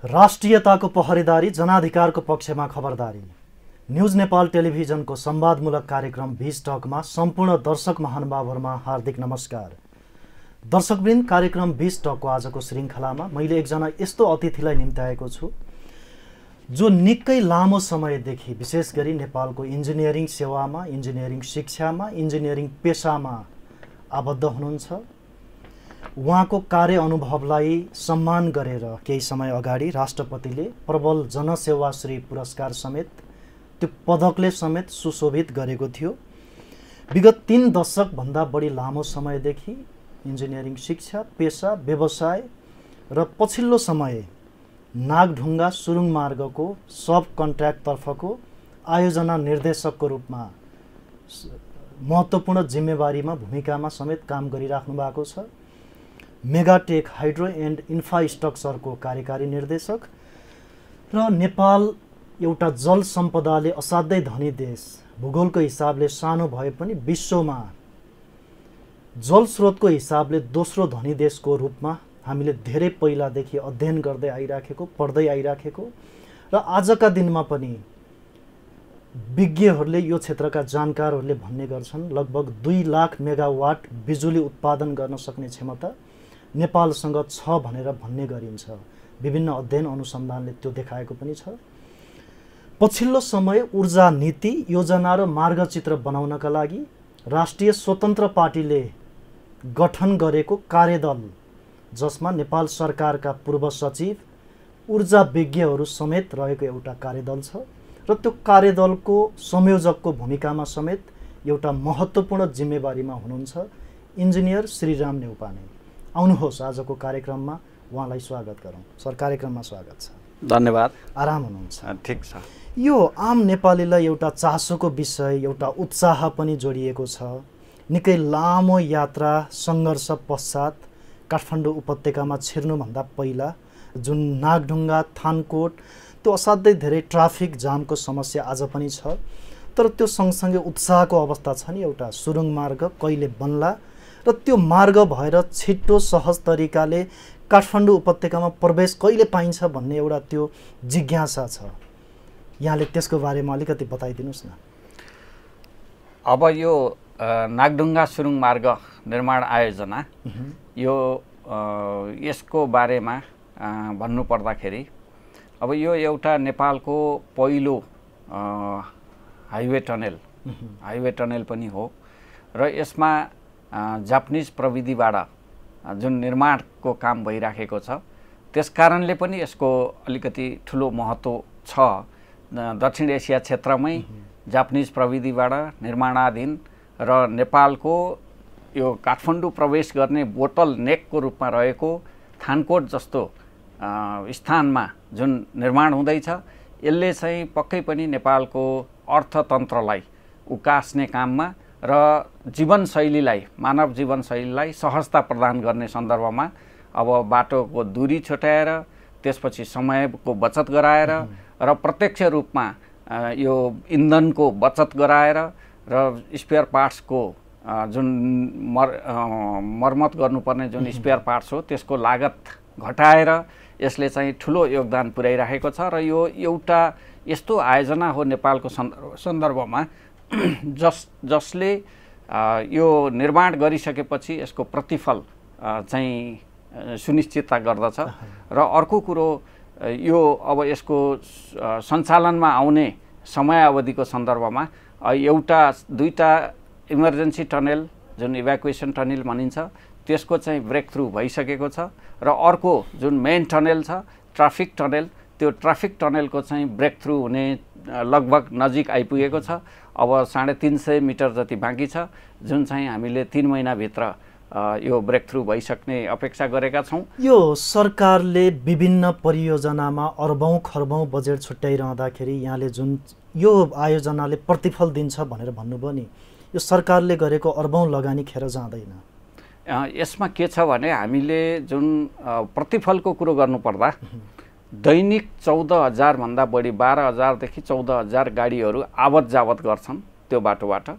राष्ट्रियताको पहरेदारी, जनाधिकारको पक्षमा खबरदारी। न्युज नेपाल टेलिभिजनको संवादमूलक कार्यक्रम 20 टकमा सम्पूर्ण दर्शक महानुभावहरुमा हार्दिक नमस्कार। दर्शकवृन्द, कार्यक्रम 20 टकको आजको श्रृंखलामा मैले एकजना यस्तो अतिथिलाई निम्त्याएको छु जो निकै लामो समयदेखि विशेष गरी नेपालको इन्जिनियरिङ सेवामा, इन्जिनियरिङ शिक्षामा, इन्जिनियरिङ पेशामा आबद्ध हुनुहुन्छ। उहाँको कार्य अनुभवलाई सम्मान गरेर केही समय अगाडि राष्ट्रपतिले प्रबल जनसेवाश्री पुरस्कार समेत त्यो पदकले समेत सुशोभित गरेको थियो। विगत 3 दशक भन्दा बढी लामो समयदेखि इन्जिनियरिङ शिक्षा, पेशा, व्यवसाय र पछिल्लो समय नागढुङ्गा सुरुङ मार्गको सब कन्ट्र्याक्टतर्फको आयोजना निर्देशकको रूपमा महत्त्वपूर्ण जिम्मेवारीमा भूमिकामा समेत काम गरिराख्नु भएको छ। मेगाटेक हाइड्रो एन्ड इन्फ्रास्ट्रक्चरको कार्यकारी निर्देशक र नेपाल एउटा जल सम्पदाले असाध्यै धनी देश, भूगोलको हिसाबले सानो भए पनि विश्वमा जल स्रोतको हिसाबले दोस्रो धनी देशको रूपमा हामीले धेरै पहिलादेखि अध्ययन गर्दै आइराखेको, पढ्दै आइराखेको र आजका दिनमा पनि विज्ञहरूले, यो क्षेत्रका जानकारहरूले भन्ने गर्छन् लगभग 2 लाख मेगावाट बिजुली उत्पादन गर्न सक्ने क्षमता नेपालसँग छ भनेर भन्ने गरिन्छ। विभिन्न अध्ययन अनुसन्धानले त्यो देखाएको पनि छ। पछिल्लो समय ऊर्जा नीति, योजना र मार्गचित्र बनाउनका लागि राष्ट्रिय स्वतन्त्र पार्टीले गठन गरेको कार्यदल, जसमा नेपाल सरकारका पूर्व सचिव, ऊर्जा विज्ञहरू समेत रहेको एउटा कार्यदल छ र त्यो कार्यदलको संयोजकको भूमिकामा समेत एउटा महत्त्वपूर्ण जिम्मेवारीमा हुनुहुन्छ इन्जिनियर श्रीराम नेउपाने। आउनुहोस्, आजको कार्यक्रममा उहाँलाई स्वागत गरौँ। सर, कार्यक्रममा स्वागत छ। धन्यवाद। आराम हुनुहुन्छ? ठिक छ। यो आम नेपालीलाई एउटा चासोको विषय, एउटा उत्साह पनि जोडिएको छ। निकै लामो यात्रा सङ्घर्ष पश्चात काठमाडौँ उपत्यकामा छिर्नुभन्दा पहिला जुन नागढुङ्गा, थानकोट, त्यो असाध्यै धेरै ट्राफिक जामको समस्या आज पनि छ। तर त्यो सँगसँगै उत्साहको अवस्था छ नि, एउटा सुरुङ मार्ग कहिले बन्ला र त्यो मार्ग भएर छिट्टो सहज तरिकाले काठमाडौँ उपत्यकामा प्रवेश कहिले पाइन्छ भन्ने एउटा त्यो जिज्ञासा छ। यहाँले त्यसको बारेमा अलिकति बताइदिनुहोस् न। अब यो नागढुङ्गा सुरुङ मार्ग निर्माण आयोजना, यो यसको बारेमा भन्नुपर्दाखेरि अब यो एउटा नेपालको पहिलो हाइवे टनल पनि हो र यसमा जापानिज प्रविधिबाट जुन निर्माणको काम भइराखेको छ, त्यसकारणले पनि यसको अलिकति ठुलो महत्त्व छ। दक्षिण एसिया क्षेत्रमै जापानिज प्रविधिबाट निर्माणाधीन र नेपालको यो काठमाडौँ प्रवेश गर्ने बोटल नेकको रूपमा रहेको थानकोट जस्तो स्थानमा जुन निर्माण हुँदैछ, यसले चाहिँ पक्कै पनि नेपालको अर्थतन्त्रलाई उकास्ने काममा र जीवनशैलीलाई, मानव जीवनशैलीलाई सहजता प्रदान गर्ने सन्दर्भमा अब बाटोको दूरी छुट्याएर, त्यसपछि समयको बचत गराएर र प्रत्यक्ष रूपमा यो इन्धनको बचत गराएर र स्पेयर पार्ट्सको जुन मर्मत गर्नुपर्ने जुन स्पेयर पार्ट्स हो त्यसको लागत घटाएर यसले चाहिँ ठुलो योगदान पुर्याइराखेको छ। र यो एउटा यस्तो आयोजना हो नेपालको सन्दर्भमा जसले यो निर्माण गरिसकेपछि यसको प्रतिफल चाहिँ सुनिश्चितता गर्दछ। र अर्को कुरो, यो अब यसको सञ्चालनमा आउने समयावधिको सन्दर्भमा एउटा 2टा इमर्जेन्सी टनल जुन इभ्याकुएसन टनल भनिन्छ त्यसको चाहिँ ब्रेक थ्रु भइसकेको छ र अर्को जुन मेन टनल छ, ट्राफिक टनल, त्यो ट्राफिक टनलको चाहिँ ब्रेक थ्रु हुने लगभग नजिक आइपुगेको छ। अब 350 मिटर जति बाँकी छ, जुन चाहिँ हामीले 3 महिनाभित्र यो ब्रेक थ्रु भइसक्ने अपेक्षा गरेका छौँ। यो सरकारले विभिन्न परियोजनामा अरबौँ खर्बौँ बजेट छुट्याइरहँदाखेरि यहाँले जुन यो आयोजनाले प्रतिफल दिन्छ भनेर भन्नुभयो नि, यो सरकारले गरेको अरबौँ लगानी खेर जाँदैन। यसमा के छ भने हामीले जुन प्रतिफलको कुरो गर्नुपर्दा दैनिक 14,000 भन्दा बढी 12,000देखि 14,000 गाडीहरू आवत जावत गर्छन् त्यो बाटोबाट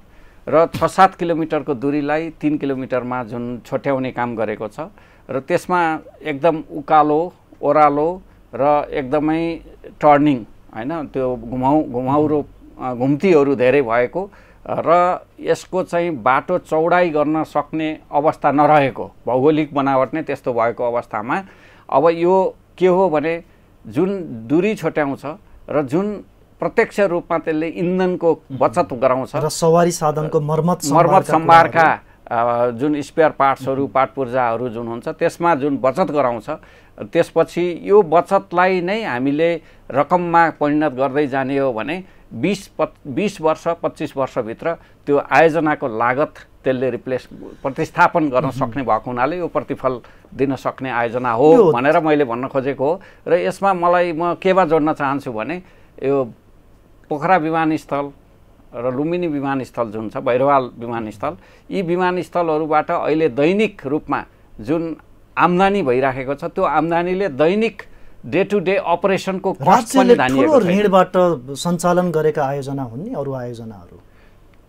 र 6-7 किलोमिटरको दूरीलाई 3 किलोमिटरमा जुन छोट्याउने काम गरेको छ र त्यसमा एकदम उकालो, ओह्रालो र एकदमै टर्निङ होइन त्यो घुमाउरो घुम्तीहरू धेरै भएको र यसको चाहिँ बाटो चौडाइ गर्न सक्ने अवस्था नरहेको भौगोलिक बनावट नै त्यस्तो भएको अवस्थामा अब यो के हो भने जुन दूरी छोट्याउँछ र जुन प्रत्यक्ष रूपमा त्यसले इन्धनको बचत गराउँछ र सवारी साधनको मर्मत सम्भारका जुन स्पेयर पार्ट्सहरू पाटपुर्जाहरू जुन हुन्छ त्यसमा जुन बचत गराउँछ त्यसपछि यो बचतलाई नै हामीले रकममा परिणत गर्दै जाने हो भने 20 वर्ष 25 वर्षभित्र त्यो आयोजनाको लागत त्यसले प्रतिस्थापन गर्न सक्ने भएको हुनाले यो प्रतिफल दिन सक्ने आयोजना हो भनेर मैले भन्न खोजेको हो। र यसमा म केमा जोड्न चाहन्छु भने यो पोखरा विमानस्थल र लुम्बिनी विमानस्थल जुन छ भैरवाल विमानस्थल यी विमानस्थलहरूबाट अहिले दैनिक रूपमा जुन आम्दानी भइराखेको छ त्यो आम्दानीले दैनिक डे टु डे अपरेसनको कस्ट पनि धानिएको छ। ऋणबाट सञ्चालन गरेका आयोजना हुन् नि अरू आयोजनाहरू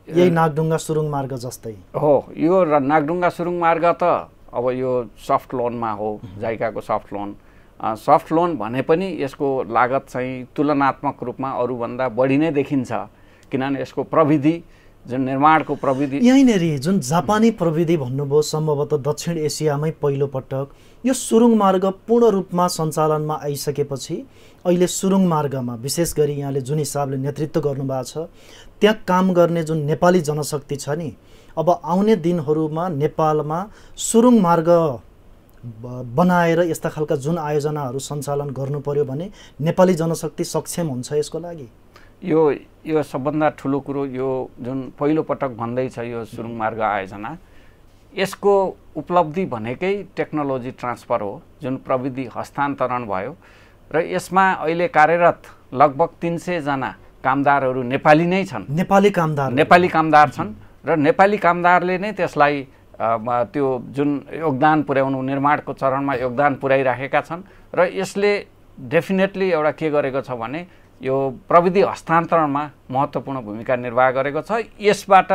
यही नागढुङ्गा सुरुङ मार्ग जस्तै हो। यो नागढुङ्गा सुरुङ मार्ग त अब यो सफ्ट लोनमा हो, जाइकाको सफ्ट लोन भने पनि यसको लागत चाहिँ तुलनात्मक रूपमा अरूभन्दा बढी नै देखिन्छ किनभने यसको प्रविधि जुन निर्माणको प्रविधि यहीँनेरि जुन जापानी प्रविधि भन्नुभयो सम्भवतः दक्षिण एसियामै पहिलो पटक यो सुरुङ मार्ग पूर्ण रूपमा सञ्चालनमा आइसकेपछि अहिले सुरुङ मार्गमा विशेष गरी यहाँले जुन हिसाबले नेतृत्व गर्नुभएको छ त्यहाँ काम गर्ने जुन नेपाली जनशक्ति छ नि अब आउने दिनहरूमा नेपालमा सुरुङ मार्ग बनाएर यस्ता खालका जुन आयोजनाहरू सञ्चालन गर्नु पर्यो भने नेपाली जनशक्ति सक्षम हुन्छ यसको लागि। यो सबभन्दा ठुलो कुरो यो जुन पहिलो पटक भन्दैछ यो सुरुङ मार्ग आयोजना यसको उपलब्धि भनेकै टेक्नोलोजी ट्रान्सफर हो जुन प्रविधि हस्तान्तरण भयो र यसमा अहिले कार्यरत लगभग 300 जना कामदारहरू नेपाली नै छन्। नेपाली कामदार छन् र नेपाली कामदारले नै त्यसलाई त्यो जुन योगदान पुर्याउनु निर्माणको चरणमा योगदान पुर्याइराखेका छन् र यसले डेफिनेटली एउटा के गरेको छ भने यो प्रविधि हस्तान्तरणमा महत्त्वपूर्ण भूमिका निर्वाह गरेको छ। यसबाट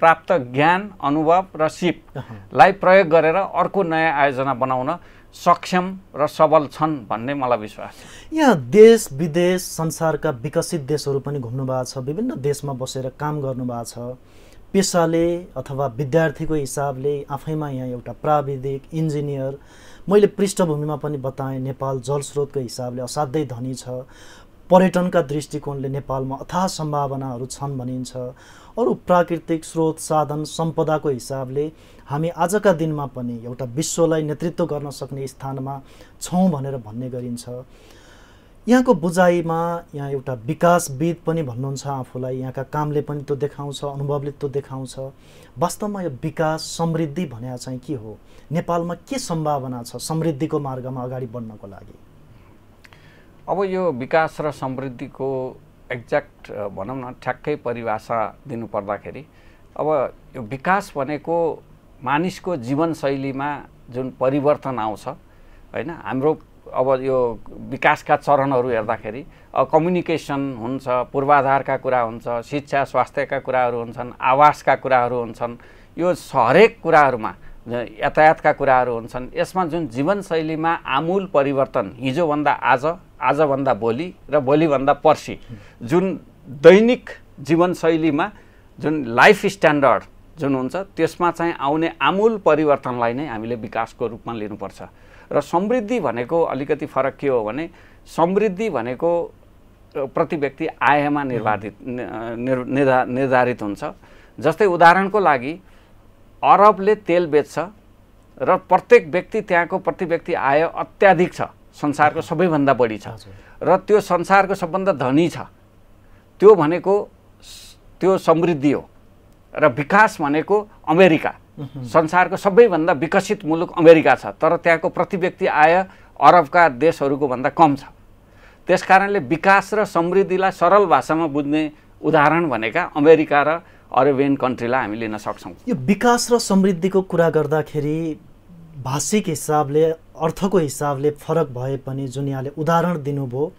प्राप्त ज्ञान अनुभव र सिपलाई प्रयोग गरेर अर्को नयाँ आयोजना बनाउन सक्षम र सबल छन् भन्ने मलाई विश्वास छ। यहाँ देश विदेश संसारका विकसित देशहरू पनि घुम्नु भएको छ, विभिन्न देशमा बसेर काम गर्नु भएको छ। पेसाले अथवा विद्यार्थीको हिसाबले आफैमा यहाँ एउटा प्राविधिक इन्जिनियर मैले पृष्ठभूमिमा पनि बताएँ नेपाल जलस्रोतको हिसाबले असाध्यै धनी छ। पर्यटनका दृष्टिकोणले नेपालमा अथाह सम्भावनाहरू छन् भनिन्छ। अरू प्राकृतिक स्रोत साधन सम्पदाको हिसाबले हामी आजका दिनमा पनि एउटा विश्वलाई नेतृत्व गर्न सक्ने स्थानमा छौँ भनेर भन्ने गरिन्छ। यहाँको बुझाइमा यहाँ एउटा विकासविद पनि भन्नुहुन्छ आफूलाई, यहाँका कामले पनि त्यो देखाउँछ, अनुभवले त्यो देखाउँछ। वास्तवमा यो विकास समृद्धि भने चाहिँ के हो, नेपालमा के सम्भावना छ समृद्धिको मार्गमा अगाडि बढ्नको लागि? अब यो विकास र समृद्धिको एक्ज्याक्ट भनौँ न ठ्याक्कै परिभाषा दिनु पर्दाखेरि अब यो विकास भनेको मानिसको जीवनशैलीमा जुन परिवर्तन आउँछ हैन। हाम्रो अब यो विकासका चरणहरू हेर्दाखेरि कम्युनिकेसन हुन्छ, पूर्वाधारका कुरा हुन्छ, शिक्षा स्वास्थ्यका कुराहरू हुन्छन्, आवासका कुराहरू हुन्छन्, यो हरेक कुराहरूमा यातायातका कुराहरू हुन्छन्। यसमा जुन जीवनशैलीमा आमूल परिवर्तन हिजोभन्दा आजभन्दा भोलि र भोलिभन्दा पर्सि जुन दैनिक जीवनशैलीमा जुन लाइफ स्ट्यान्डर्ड जुन हुन्छ त्यसमा चाहिँ आउने आमूल परिवर्तनलाई नै हामीले विकासको रूपमा लिनुपर्छ। र समृद्धि भनेको अलिकति फरक के हो भने समृद्धि भनेको प्रति व्यक्ति आयमा निर्धारित हुन्छ। जस्तै उदाहरणको लागि अरबले तेल बेच्छ र प्रत्येक व्यक्ति त्यहाँको प्रति व्यक्ति आय अत्याधिक छ, संसारको सबैभन्दा बढी छ र त्यो संसारको सबभन्दा धनी छ। त्यो भनेको त्यो समृद्धि हो। र विकास भनेको अमेरिका संसारको सबैभन्दा विकसित मुलुक अमेरिका छ तर त्यहाँको प्रति व्यक्ति आय अरबका देशहरूको भन्दा कम छ। त्यसकारणले विकास र समृद्धिलाई सरल भाषामा बुझ्ने उदाहरण भनेका अमेरिका र अरेबियन कन्ट्रीलाई हामी लिन सक्छौँ। यो विकास र समृद्धिको कुरा गर्दाखेरि भाषिक हिसाबले अर्थको हिसाबले फरक भए पनि जुन यहाँले उदाहरण दिनुभयो,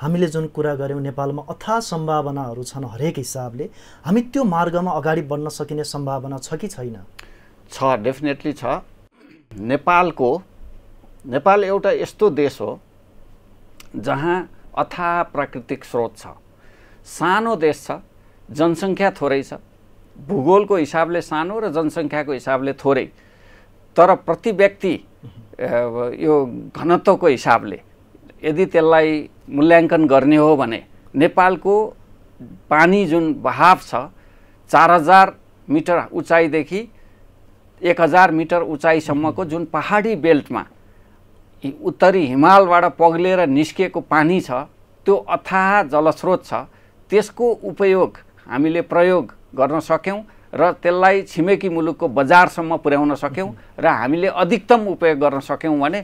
हामीले जुन कुरा गऱ्यौँ नेपालमा अथाह सम्भावनाहरू छन् हरेक हिसाबले, हामी त्यो मार्गमा अगाडि बढ्न सकिने सम्भावना छ कि छैन? छ, डेफिनेटली छ। नेपाल एउटा यस्तो देश हो जहाँ अथाह प्राकृतिक स्रोत छ, सानो देश छ, जनसङ्ख्या थोरै छ, भूगोलको हिसाबले सानो र जनसङ्ख्याको हिसाबले थोरै, तर प्रति व्यक्ति यो घनत्वको हिसाबले यदि त्यसलाई मूल्याङ्कन गर्ने हो भने नेपालको पानी जुन बहाव छ 4000 मिटर उचाइदेखि 1000 मिटर उचाइसम्मको जुन पहाडी बेल्टमा उत्तरी हिमालबाट पग्लेर निस्केको पानी छ, त्यो अथाह जलस्रोत छ। त्यसको उपयोग हामीले प्रयोग गर्न सक्यौँ र त्यसलाई छिमेकी मुलुकको बजारसम्म पुर्याउन सक्यौँ र हामीले अधिकतम उपयोग गर्न सक्यौँ भने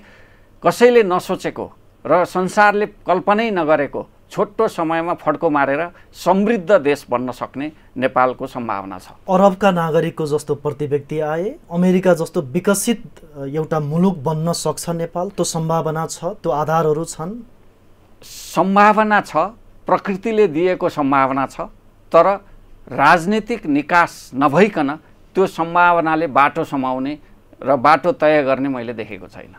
कसैले नसोचेको र संसारले कल्पनै नगरेको छोटो समयमा फड्को मारेर समृद्ध देश बन्न सक्ने नेपालको सम्भावना छ। अरबका नागरिकको जस्तो प्रति व्यक्ति आए, अमेरिका जस्तो विकसित एउटा मुलुक बन्न सक्छ नेपाल, त्यो सम्भावना छ, त्यो आधारहरू छन्? सम्भावना छ, प्रकृतिले दिएको सम्भावना छ, तर राजनीतिक निकास नभइकन त्यो सम्भावनाले बाटो समाउने र बाटो तय गर्ने मैले देखेको छैन।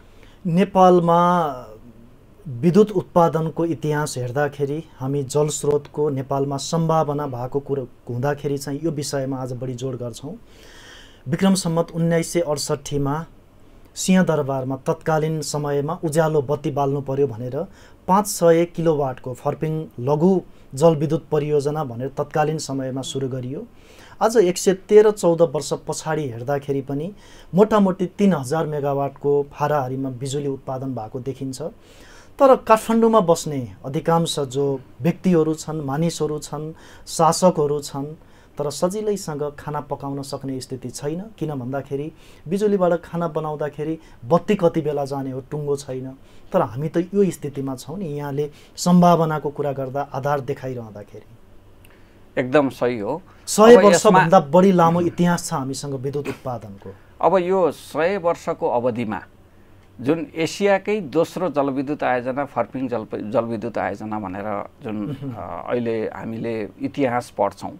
नेपालमा विद्युत उत्पादनको इतिहास हेर्दाखेरि हामी जलस्रोतको नेपालमा सम्भावना भएको कुरो हुँदाखेरि चाहिँ यो विषयमा आज बढी जोड गर्छौँ। विक्रम सम्वत 1968मा सिंहदरबारमा तत्कालीन समयमा उज्यालो बत्ती बाल्नु पर्यो भनेर 500 किलोवाटको फर्पिङ लघु जलविद्युत परियोजना भनेर तत्कालीन समयमा सुरु गरियो। आज 113-14 वर्ष पछाडि हेर्दाखेरि पनि मोटामोटी 3000 मेगावाटको हाराहारीमा बिजुली उत्पादन भएको देखिन्छ। तर काठमाडौँमा बस्ने अधिकांश जो व्यक्तिहरू छन्, मानिसहरू छन्, शासकहरू छन्, तर सजिलैसँग खाना पकाउन सक्ने स्थिति छैन। किन भन्दाखेरि बिजुलीबाट खाना बनाउँदाखेरि बत्ती कति बेला जाने हो टुङ्गो छैन। तर हामी त यो स्थितिमा छौँ नि, यहाँले सम्भावनाको कुरा गर्दा आधार देखाइरहँदाखेरि। एकदम सही हो। 100 वर्षभन्दा बढी लामो इतिहास छ हामीसँग विद्युत उत्पादनको। अब यो 100 वर्षको अवधिमा जुन एसियाकै दोस्रो जलविद्युत आयोजना फर्पिङ जलविद्युत आयोजना भनेर जुन अहिले हामीले इतिहास पढ्छौँ,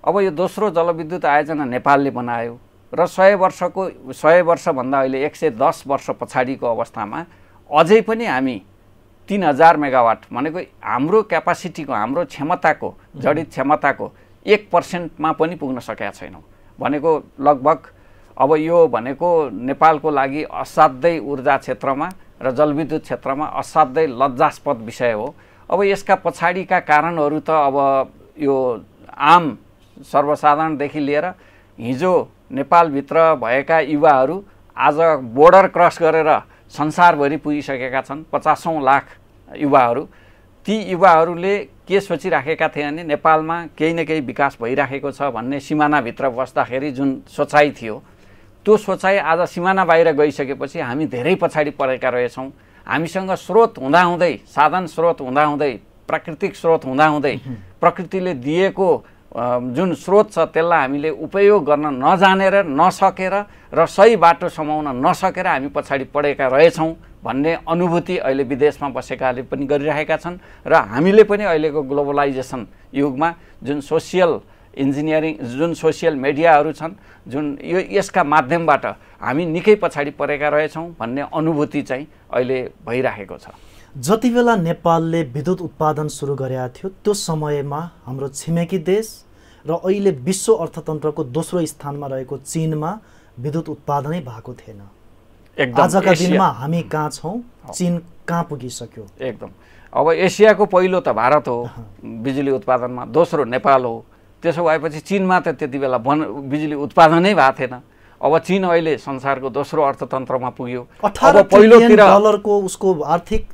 अब यो दोस्रो जलविद्युत आयोजना नेपालले बनायो र 100 वर्षभन्दा अहिले 110 वर्ष पछाडिको अवस्थामा अझै पनि हामी 3000 मेगावाट भनेको हाम्रो क्यापासिटीको, हाम्रो क्षमताको, जडित क्षमताको 1% पनि पुग्न सकेका छैनौँ। भनेको लगभग अब यो भनेको नेपालको लागि असाध्यै ऊर्जा क्षेत्रमा र जलविद्युत क्षेत्रमा असाध्यै लज्जास्पद विषय हो। अब यसका पछाडिका कारणहरू त अब यो आम सर्वसाधारणदेखि लिएर हिजो नेपालभित्र भएका युवाहरू आज बोर्डर क्रस गरेर संसारभरि पुगिसकेका छन्। 50औं लाख युवाहरू। ती युवाहरूले के सोचिराखेका थिए भने नेपालमा केही न केही विकास भइराखेको छ भन्ने सिमानाभित्र बस्दाखेरि जुन सोचाइ थियो, त्यो सोचाइ आज सिमाना बाहिर गइसकेपछि हामी धेरै पछाडि परेका रहेछौँ। हामीसँग स्रोत हुँदाहुँदै, साधन स्रोत हुँदाहुँदै, प्राकृतिक स्रोत हुँदाहुँदै प्रकृतिले दिएको जुन स्रोत छ त्यसलाई हामीले उपयोग गर्न नजानेर, नसकेर र सही बाटो समाउन नसकेर हामी पछाडि परेका रहेछौँ भन्ने अनुभूति अहिले विदेशमा बसेकाले पनि गरिरहेका छन्। र हामीले पनि अहिलेको ग्लोबलाइजेसन युगमा जुन सोसियल इन्जिनियरिङ, जुन सोसियल मिडियाहरू छन्, जुन यसका माध्यमबाट हामी निकै पछाडि परेका रहेछौँ भन्ने अनुभूति चाहिँ अहिले भइरहेको छ। जति बेला नेपालले विद्युत उत्पादन सुरु गरेका थियो त्यो समयमा हाम्रो छिमेकी देश र अहिले विश्व अर्थतन्त्रको दोस्रो स्थानमा रहेको चीनमा विद्युत उत्पादनै भएको थिएन। आजका दिनमा हामी कहाँ छौँ, चीन कहाँ पुगिसक्यो। एकदम। अब एसियाको पहिलो त भारत हो बिजुली उत्पादनमा, दोस्रो नेपाल हो। त्यसो भएपछि चीनमा त त्यति बेला बिजुली उत्पादनै भएको थिएन। अब चीन अहिले संसारको दोस्रो अर्थतन्त्रमा पुग्यो। 18 ट्रिलियन डलरको उसको आर्थिक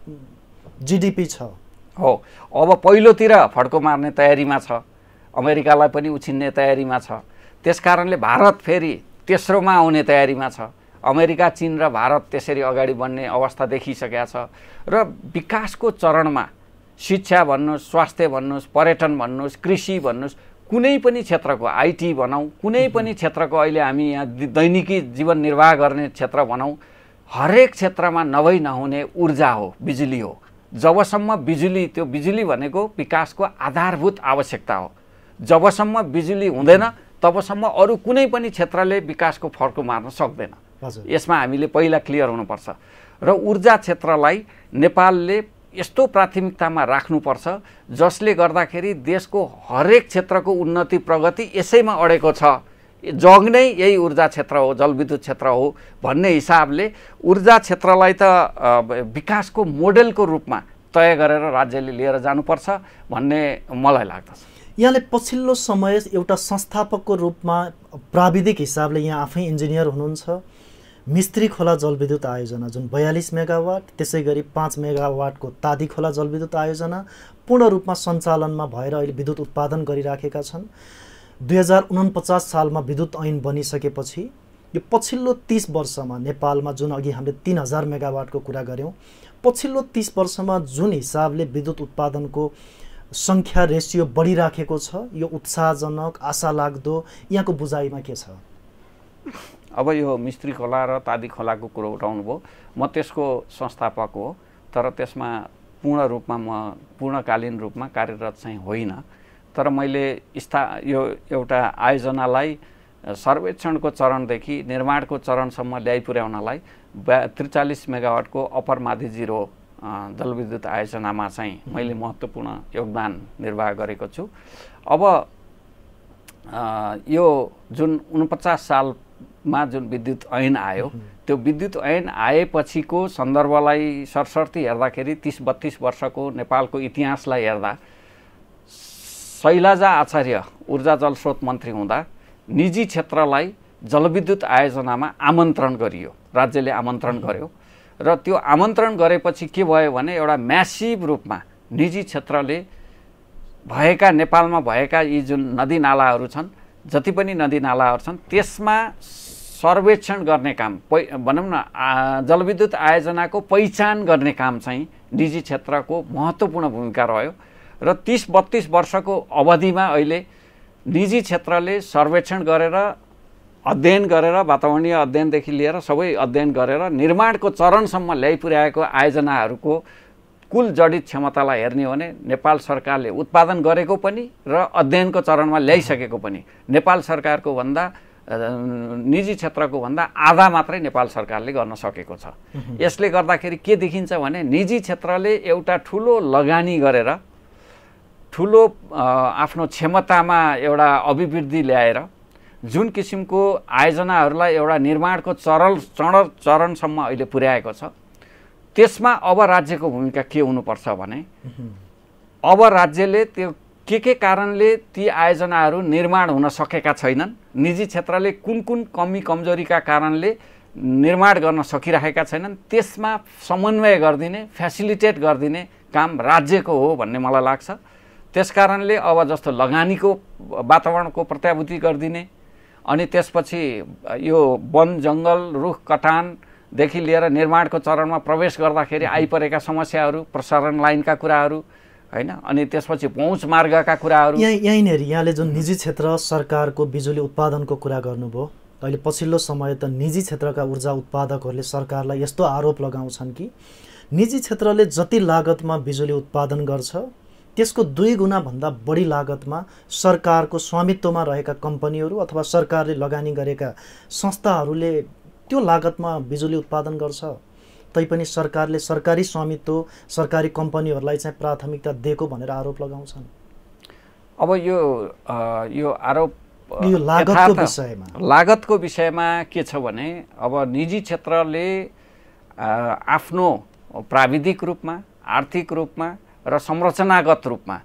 जीडीपी छ। हो, अब पहिलोतिर फड्को मार्ने तयारीमा छ, अमेरिकालाई पनि उछिन्ने तयारीमा छ। त्यसकारणले भारत फेरि तेस्रोमा आउने तयारीमा छ। अमेरिका, चीन र भारत त्यसरी अगाडि बढ्ने अवस्था देखिसकेका छ। र विकासको चरणमा शिक्षा भन्नुहोस्, स्वास्थ्य भन्नुहोस्, पर्यटन भन्नुहोस्, कृषि भन्नुहोस्, कुनै पनि क्षेत्रको, आइटी भनौँ, कुनै पनि क्षेत्रको अहिले हामी यहाँ दैनिकी जीवन निर्वाह गर्ने क्षेत्र भनौँ, हरेक क्षेत्रमा नभई नहुने ऊर्जा हो, बिजुली हो। जबसम्म बिजुली, त्यो बिजुली भनेको विकासको आधारभूत आवश्यकता हो। जबसम्म बिजुली हुँदैन तबसम्म अरू कुनै पनि क्षेत्रले विकासको फड्को मार्न सक्दैन। यसमा हामीले पहिला क्लियर हुनुपर्छ। र ऊर्जा क्षेत्रलाई नेपालले यस्तो प्राथमिकतामा राख्नुपर्छ जसले गर्दाखेरि देशको हरेक क्षेत्रको उन्नति प्रगति यसैमा अडेको छ। जग नै यही ऊर्जा क्षेत्र हो, जलविद्युत क्षेत्र हो भन्ने हिसाबले ऊर्जा क्षेत्रलाई त विकासको मोडेलको रूपमा तय गरेर राज्यले लिएर जानुपर्छ भन्ने मलाई लाग्दछ। यहाँले पछिल्लो समय एउटा संस्थापकको रूपमा प्राविधिक हिसाबले यहाँ आफै इन्जिनियर हुनुहुन्छ। मिस्त्री खोला जलविद्युत आयोजना जुन 42 मेगावाट, त्यसै गरी 5 मेगावाटको तादी खोला जलविद्युत आयोजना पूर्ण रूपमा सञ्चालनमा भएर अहिले विद्युत उत्पादन गरिराखेका छन्। 2049 सालमा विद्युत ऐन बनिसकेपछि यो पछिल्लो 30 वर्षमा नेपालमा जुन अघि हामीले 3000 मेगावाटको कुरा गऱ्यौँ, पछिल्लो 30 वर्षमा जुन हिसाबले विद्युत उत्पादनको सङ्ख्या रेसियो बढिराखेको छ, यो उत्साहजनक, आशा लाग्दो, यहाँको बुझाइमा के छ? अब यो मिस्त्री खोला र तादी खोलाको कुरो उठाउनु भयो। म त्यसको संस्थापक हो, तर त्यसमा पूर्णकालीन रूपमा कार्यरत चाहिँ होइन। तर मैले यो एउटा आयोजनालाई सर्वेक्षणको चरणदेखि निर्माणको चरणसम्म ल्याइ पुर्याउनलाई 43 मेगावाटको अप्पर माथि जिरो जलविद्युत आयोजनामा चाहिँ मैले महत्त्वपूर्ण योगदान निर्वाह गरेको छु। अब यो जुन 49 सालमा जुन विद्युत ऐन आयो, त्यो विद्युत ऐन आएपछिको सन्दर्भलाई सरसर्ती हेर्दाखेरि 30-32 वर्षको नेपालको इतिहासलाई हेर्दा शैलजा आचार्य ऊर्जा जलस्रोत मन्त्री हुँदा निजी क्षेत्रलाई जलविद्युत आयोजनामा आमन्त्रण गरियो, राज्यले आमन्त्रण गर्यो र त्यो आमन्त्रण गरेपछि के भयो भने एउटा म्यासिभ रूपमा निजी क्षेत्रले भएका नेपालमा भएका यी जुन नदीनालाहरू छन्, जति पनि नदीनालाहरू छन् त्यसमा सर्वेक्षण गर्ने काम, भनौँ न जलविद्युत आयोजनाको पहिचान गर्ने काम चाहिँ निजी क्षेत्रको महत्त्वपूर्ण भूमिका रह्यो र 30-32 वर्षको अवधिमा अहिले निजी क्षेत्रले सर्वेक्षण गरेर, अध्ययन गरेर, वातावरणीय अध्ययनदेखि लिएर सबै अध्ययन गरेर निर्माणको चरणसम्म ल्याइ पुर्याएको आयोजनाहरूको कुल जडित क्षमतालाई हेर्ने हो भने नेपाल सरकारले उत्पादन गरेको पनि र अध्ययनको चरणमा ल्याइसकेको पनि नेपाल सरकारको भन्दा निजी क्षेत्रको भन्दा आधा मात्रै नेपाल सरकारले गर्न सकेको छ। यसले गर्दाखेरि के देखिन्छ भने निजी क्षेत्रले एउटा ठुलो लगानी गरेर, ठुलो आफ्नो क्षमतामा एउटा अभिवृद्धि ल्याएर जुन किसिमको आयोजनाहरूलाई एउटा निर्माणको चरणसम्म अहिले पुर्याएको छ, त्यसमा अब राज्यको भूमिका के हुनुपर्छ भने अब राज्यले त्यो के कारणले ती आयोजनाहरू निर्माण हुन सकेका छैनन्, निजी क्षेत्रले कुन कुन कमी कमजोरीका कारणले निर्माण गर्न सकिरहेका छैनन्, त्यसमा समन्वय गरिदिने, फ्यासिलिटेट गरिदिने काम राज्यको हो भन्ने मलाई लाग्छ। त्यसकारणले अब जस्तो लगानीको वातावरणको प्रत्याभूति गरिदिने, अनि त्यसपछि यो वन जङ्गल रुख कटानदेखि लिएर निर्माणको चरणमा प्रवेश गर्दाखेरि आइपरेका समस्याहरू, प्रसारण लाइनका कुराहरू हैन, अनि त्यसपछि पहुँच मार्गका कुराहरू, यहीँनिर यहाँले जुन निजी क्षेत्र सरकारको बिजुली उत्पादनको कुरा गर्नुभयो, अहिले पछिल्लो समय त निजी क्षेत्रका ऊर्जा उत्पादकहरूले सरकारलाई यस्तो आरोप लगाउँछन् कि निजी क्षेत्रले जति लागतमा बिजुली उत्पादन गर्छ त्यसको 2 गुणा भन्दा बढी लागतमा सरकारको स्वामित्वमा रहेका कम्पनीहरू अथवा सरकारले लगानी गरेका संस्थाहरूले त्यो लागतमा बिजुली उत्पादन गर्छ। तैपनि सरकारले सरकारी स्वामित्व, सरकारी कम्पनीहरूलाई चाहिँ प्राथमिकता दिएको भनेर आरोप लगाउँछन्। अब यो आरोप यो लागतको विषयमा के छ भने अब निजी क्षेत्रले आफ्नो प्राविधिक रूपमा, आर्थिक रूपमा र संरचनागत रूपमा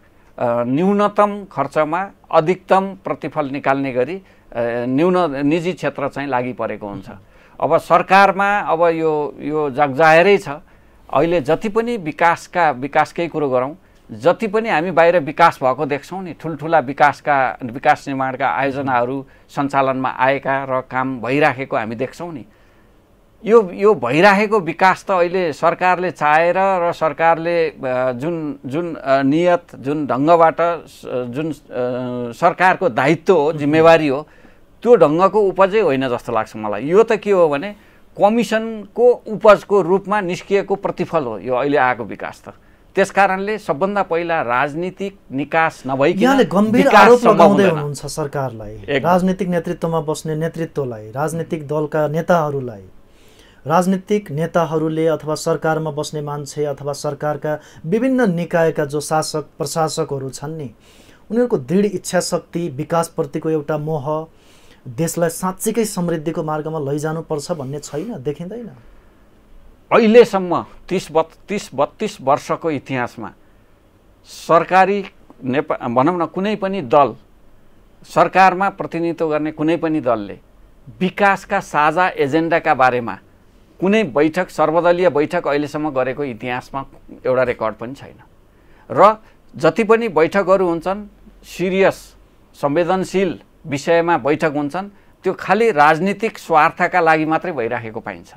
न्यूनतम खर्चमा अधिकतम प्रतिफल निकाल्ने गरी निजी क्षेत्र चाहिँ लागि परेको हुन्छ। अब सरकारमा अब यो जगजाहेरै छ, अहिले जति पनि विकासकै कुरो गरौँ, जति पनि हामी बाहिर विकास भएको देख्छौँ नि, ठुल्ठुला विकास निर्माणका आयोजनाहरू सञ्चालनमा आएका र काम भइराखेको हामी देख्छौँ नि, यो भइराखेको विकास त अहिले सरकारले चाहेर र सरकारले जुन नियत, जुन ढङ्गबाट, जुन सरकारको दायित्व हो, जिम्मेवारी हो, त्यो ढङ्गको उपजै होइन जस्तो लाग्छ मलाई। यो त के हो भने कमिसनको उपजको रूपमा निस्किएको प्रतिफल हो यो अहिले आएको विकास त। त्यसकारणले सबभन्दा पहिला राजनीतिक निकास नभइकन गम्भीर आरोप लगाउँदै हुनुहुन्छ सरकारलाई, राजनीतिक नेतृत्वमा बस्ने नेतृत्वलाई, राजनीतिक दलका नेताहरूलाई राजनीतिक नेताहरूले अथवा सरकारमा बस्ने मान्छे अथवा सरकारका विभिन्न निकायका जो शासक प्रशासकहरू छन् नि, उनीहरूको दृढ इच्छा शक्ति, विकासप्रतिको एउटा मोह देशलाई साँच्चीकै समृद्धिको मार्गमा लैजानुपर्छ भन्ने छैन, देखिँदैन। अहिलेसम्म 30-32 वर्षको इतिहासमा सरकारी भनौँ न कुनै पनि दल, सरकारमा प्रतिनिधित्व गर्ने कुनै पनि दलले विकासका साझा एजेन्डाका बारेमा कुनै बैठक, सर्वदलीय बैठक अहिलेसम्म गरेको इतिहासमा एउटा रेकर्ड पनि छैन। र जति पनि बैठकहरू हुन्छन्, सिरियस संवेदनशील विषयमा बैठक हुन्छन्, त्यो खालि राजनीतिक स्वार्थका लागि मात्रै भइराखेको पाइन्छ।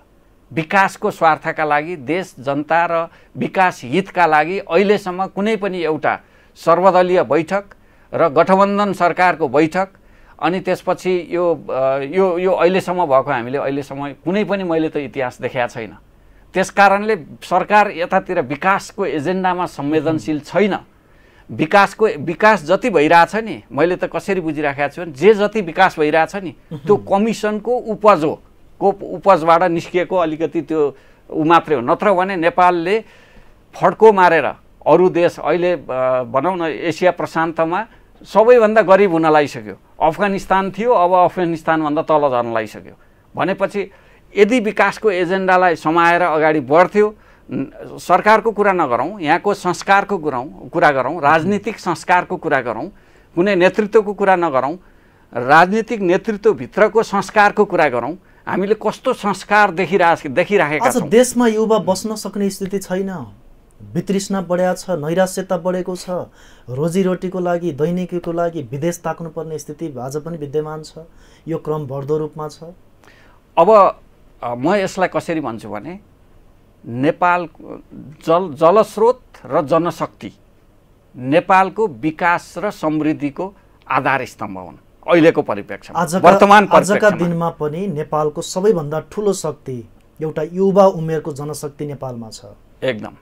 विकासको स्वार्थका लागि, देश जनता र विकास हितका लागि अहिलेसम्म कुनै पनि एउटा सर्वदलीय बैठक र गठबन्धन सरकारको बैठक अनि त्यसपछि यो अहिलेसम्म भएको हामीले अहिलेसम्म कुनै पनि मैले त इतिहास देखेको छैन। त्यसकारणले सरकार यतातिर विकासको एजेन्डामा संवेदनशील छैन। विकास जति भइरहेछ नि, मैले त कसरी बुझिराखेको छु भने जे जति विकास भइरहेछ नि त्यो कमिसनको उपज हो, उपजबाट निस्किएको अलिकति त्यो मात्रै हो। नत्र भने नेपालले फड्को मारेर अरू देश, अहिले भनौँ न एसिया प्रशान्तमा सबैभन्दा गरिब हुन लागिसक्यो। अफगानिस्तान थियो, अब अफगानिस्तानभन्दा तल झर्न लागिसक्यो। भनेपछि यदि विकासको एजेन्डालाई समाएर अगाडि बढ्थ्यो, सरकारको कुरा नगरौँ, यहाँको संस्कारको कुरा गरौँ, राजनीतिक संस्कारको कुरा गरौँ, कुनै नेतृत्वको कुरा नगरौँ, राजनीतिक नेतृत्वभित्रको संस्कारको कुरा गरौँ। हामीले कस्तो संस्कार देखिराखेका छौँ। देशमा युवा बस्न सक्ने स्थिति छैन, वितृष्णा बढेको छ, नैराश्यता बढेको छ, रोजीरोटीको लागि, दैनिकीको लागि विदेश ताक्नुपर्ने स्थिति आज पनि विद्यमान छ। यो क्रम बढ्दो रूपमा छ। अब म यसलाई कसरी भन्छु भने नेपाल जलस्रोत र जनशक्ति नेपालको विकास र समृद्धिको आधार स्तम्भ हुन् अहिलेको परिप्रेक्ष्यमा। आजका दिनमा पनि नेपालको सबैभन्दा ठुलो शक्ति एउटा युवा उमेरको जनशक्ति नेपालमा छ। एकदम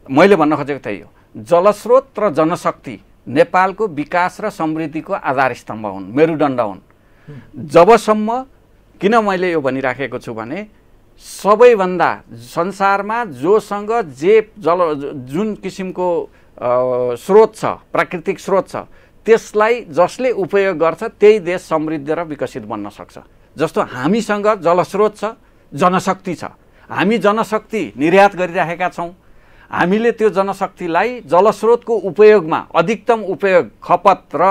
मैले भन्न खोजेको त्यही हो। जलस्रोत र जनशक्ति नेपालको विकास र समृद्धिको आधार स्तम्भ हुन्, मेरुदण्ड हुन्। जबसम्म, किन मैले यो भनिराखेको छु भने सबैभन्दा संसारमा जोसँग जुन किसिमको स्रोत छ, प्राकृतिक स्रोत छ, त्यसलाई जसले उपयोग गर्छ त्यही देश समृद्ध र विकसित बन्न सक्छ। जस्तो हामीसँग जलस्रोत छ, जनशक्ति छ, हामी जनशक्ति निर्यात गरिराखेका छौँ। हामीले त्यो जनशक्तिलाई जलस्रोतको उपयोगमा, अधिकतम उपयोग, खपत र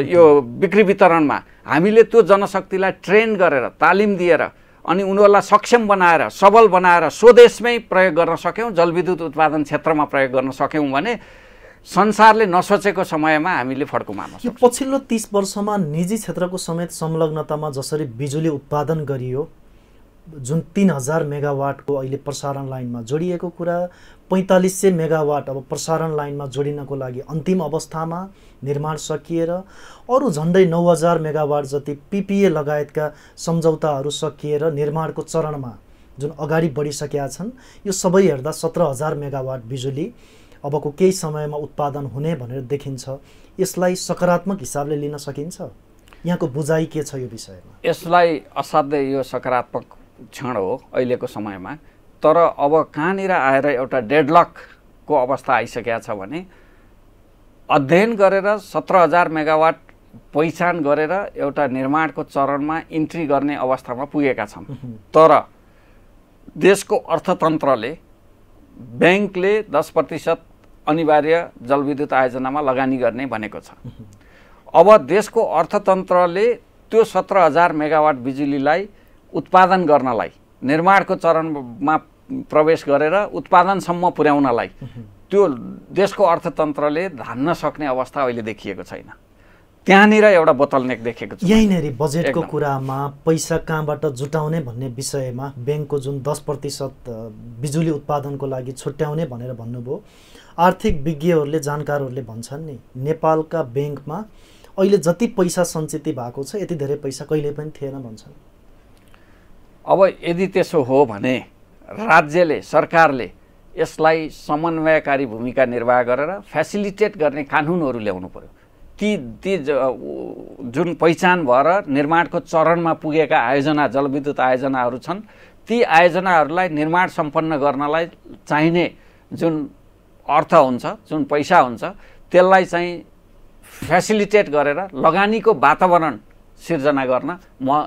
यो बिक्री वितरणमा हामीले त्यो जनशक्तिलाई ट्रेन गरेर, तालिम दिएर अनि उनीहरूलाई सक्षम बनाएर, सबल बनाएर स्वदेशमै प्रयोग गर्न सक्यौँ, जलविद्युत उत्पादन क्षेत्रमा प्रयोग गर्न सक्यौँ भने संसारले नसोचेको समयमा हामीले फड्को मार्न सक्छौँ। यो पछिल्लो 30 वर्षमा निजी क्षेत्रको समेत संलग्नतामा जसरी बिजुली उत्पादन गरियो, जुन 3000 मेगावाटको अहिले प्रसारण लाइनमा जोडिएको कुरा, 4500 मेगावाट अब प्रसारण लाइनमा जोडिनको लागि अन्तिम अवस्थामा, निर्माण सकिएर अरू झन्डै 9000 मेगावाट जति पिपिए लगायतका सम्झौताहरू सकिएर निर्माणको चरणमा जुन अगाडि बढिसकेका छन्, यो सबै हेर्दा 17000 मेगावाट बिजुली अबको केही समयमा उत्पादन हुने भनेर देखिन्छ। यसलाई सकारात्मक हिसाबले लिन सकिन्छ? यहाँको बुझाइ के छ यो विषयमा? यसलाई असाध्यै यो सकारात्मक क्षण हो अहिलेको समयमा। तर अब कहाँनिर आएर एउटा डेडलकको अवस्था आइसकेको छ भने अध्ययन गरेर 17000 मेगावाट पहिचान गरेर एउटा निर्माणको चरणमा इन्ट्री गर्ने अवस्थामा पुगेका छौँ। तर देशको अर्थतन्त्रले, ब्याङ्कले 10% अनिवार्य जलविद्युत आयोजनामा लगानी गर्ने भनेको छ। अब देशको अर्थतन्त्रले त्यो 17000 मेगावाट बिजुलीलाई उत्पादन गर्नलाई, निर्माणको चरणमा प्रवेश गरेर उत्पादनसम्म पुर्याउनलाई त्यो देशको अर्थतन्त्रले धान्न सक्ने अवस्था अहिले देखिएको छैन। त्यहाँनिर एउटा बोतलनेक देखेको छ। यहीँनेरि बजेटको कुरामा पैसा कहाँबाट जुटाउने भन्ने विषयमा ब्याङ्कको जुन 10% बिजुली उत्पादनको लागि छुट्याउने भनेर भन्नुभयो, आर्थिक विज्ञहरूले, जानकारहरूले भन्छन् नि नेपालका ब्याङ्कमा अहिले जति पैसा सञ्चित भएको छ यति धेरै पैसा कहिले पनि थिएन भन्छन्। अब यदि त्यसो हो भने राज्यले, सरकारले यसलाई समन्वयकारी भूमिका निर्वाह गरेर फेसिलिटेट गर्ने कानुनहरू ल्याउनु पर्यो। ती जुन पहिचान भएर निर्माणको चरणमा पुगेका आयोजना, जलविद्युत आयोजनाहरू छन्, ती आयोजनाहरूलाई निर्माण सम्पन्न गर्नलाई चाहिने जुन अर्थ हुन्छ, जुन पैसा हुन्छ, त्यसलाई चाहिँ फेसिलिटेट गरेर लगानीको वातावरण सिर्जना गर्न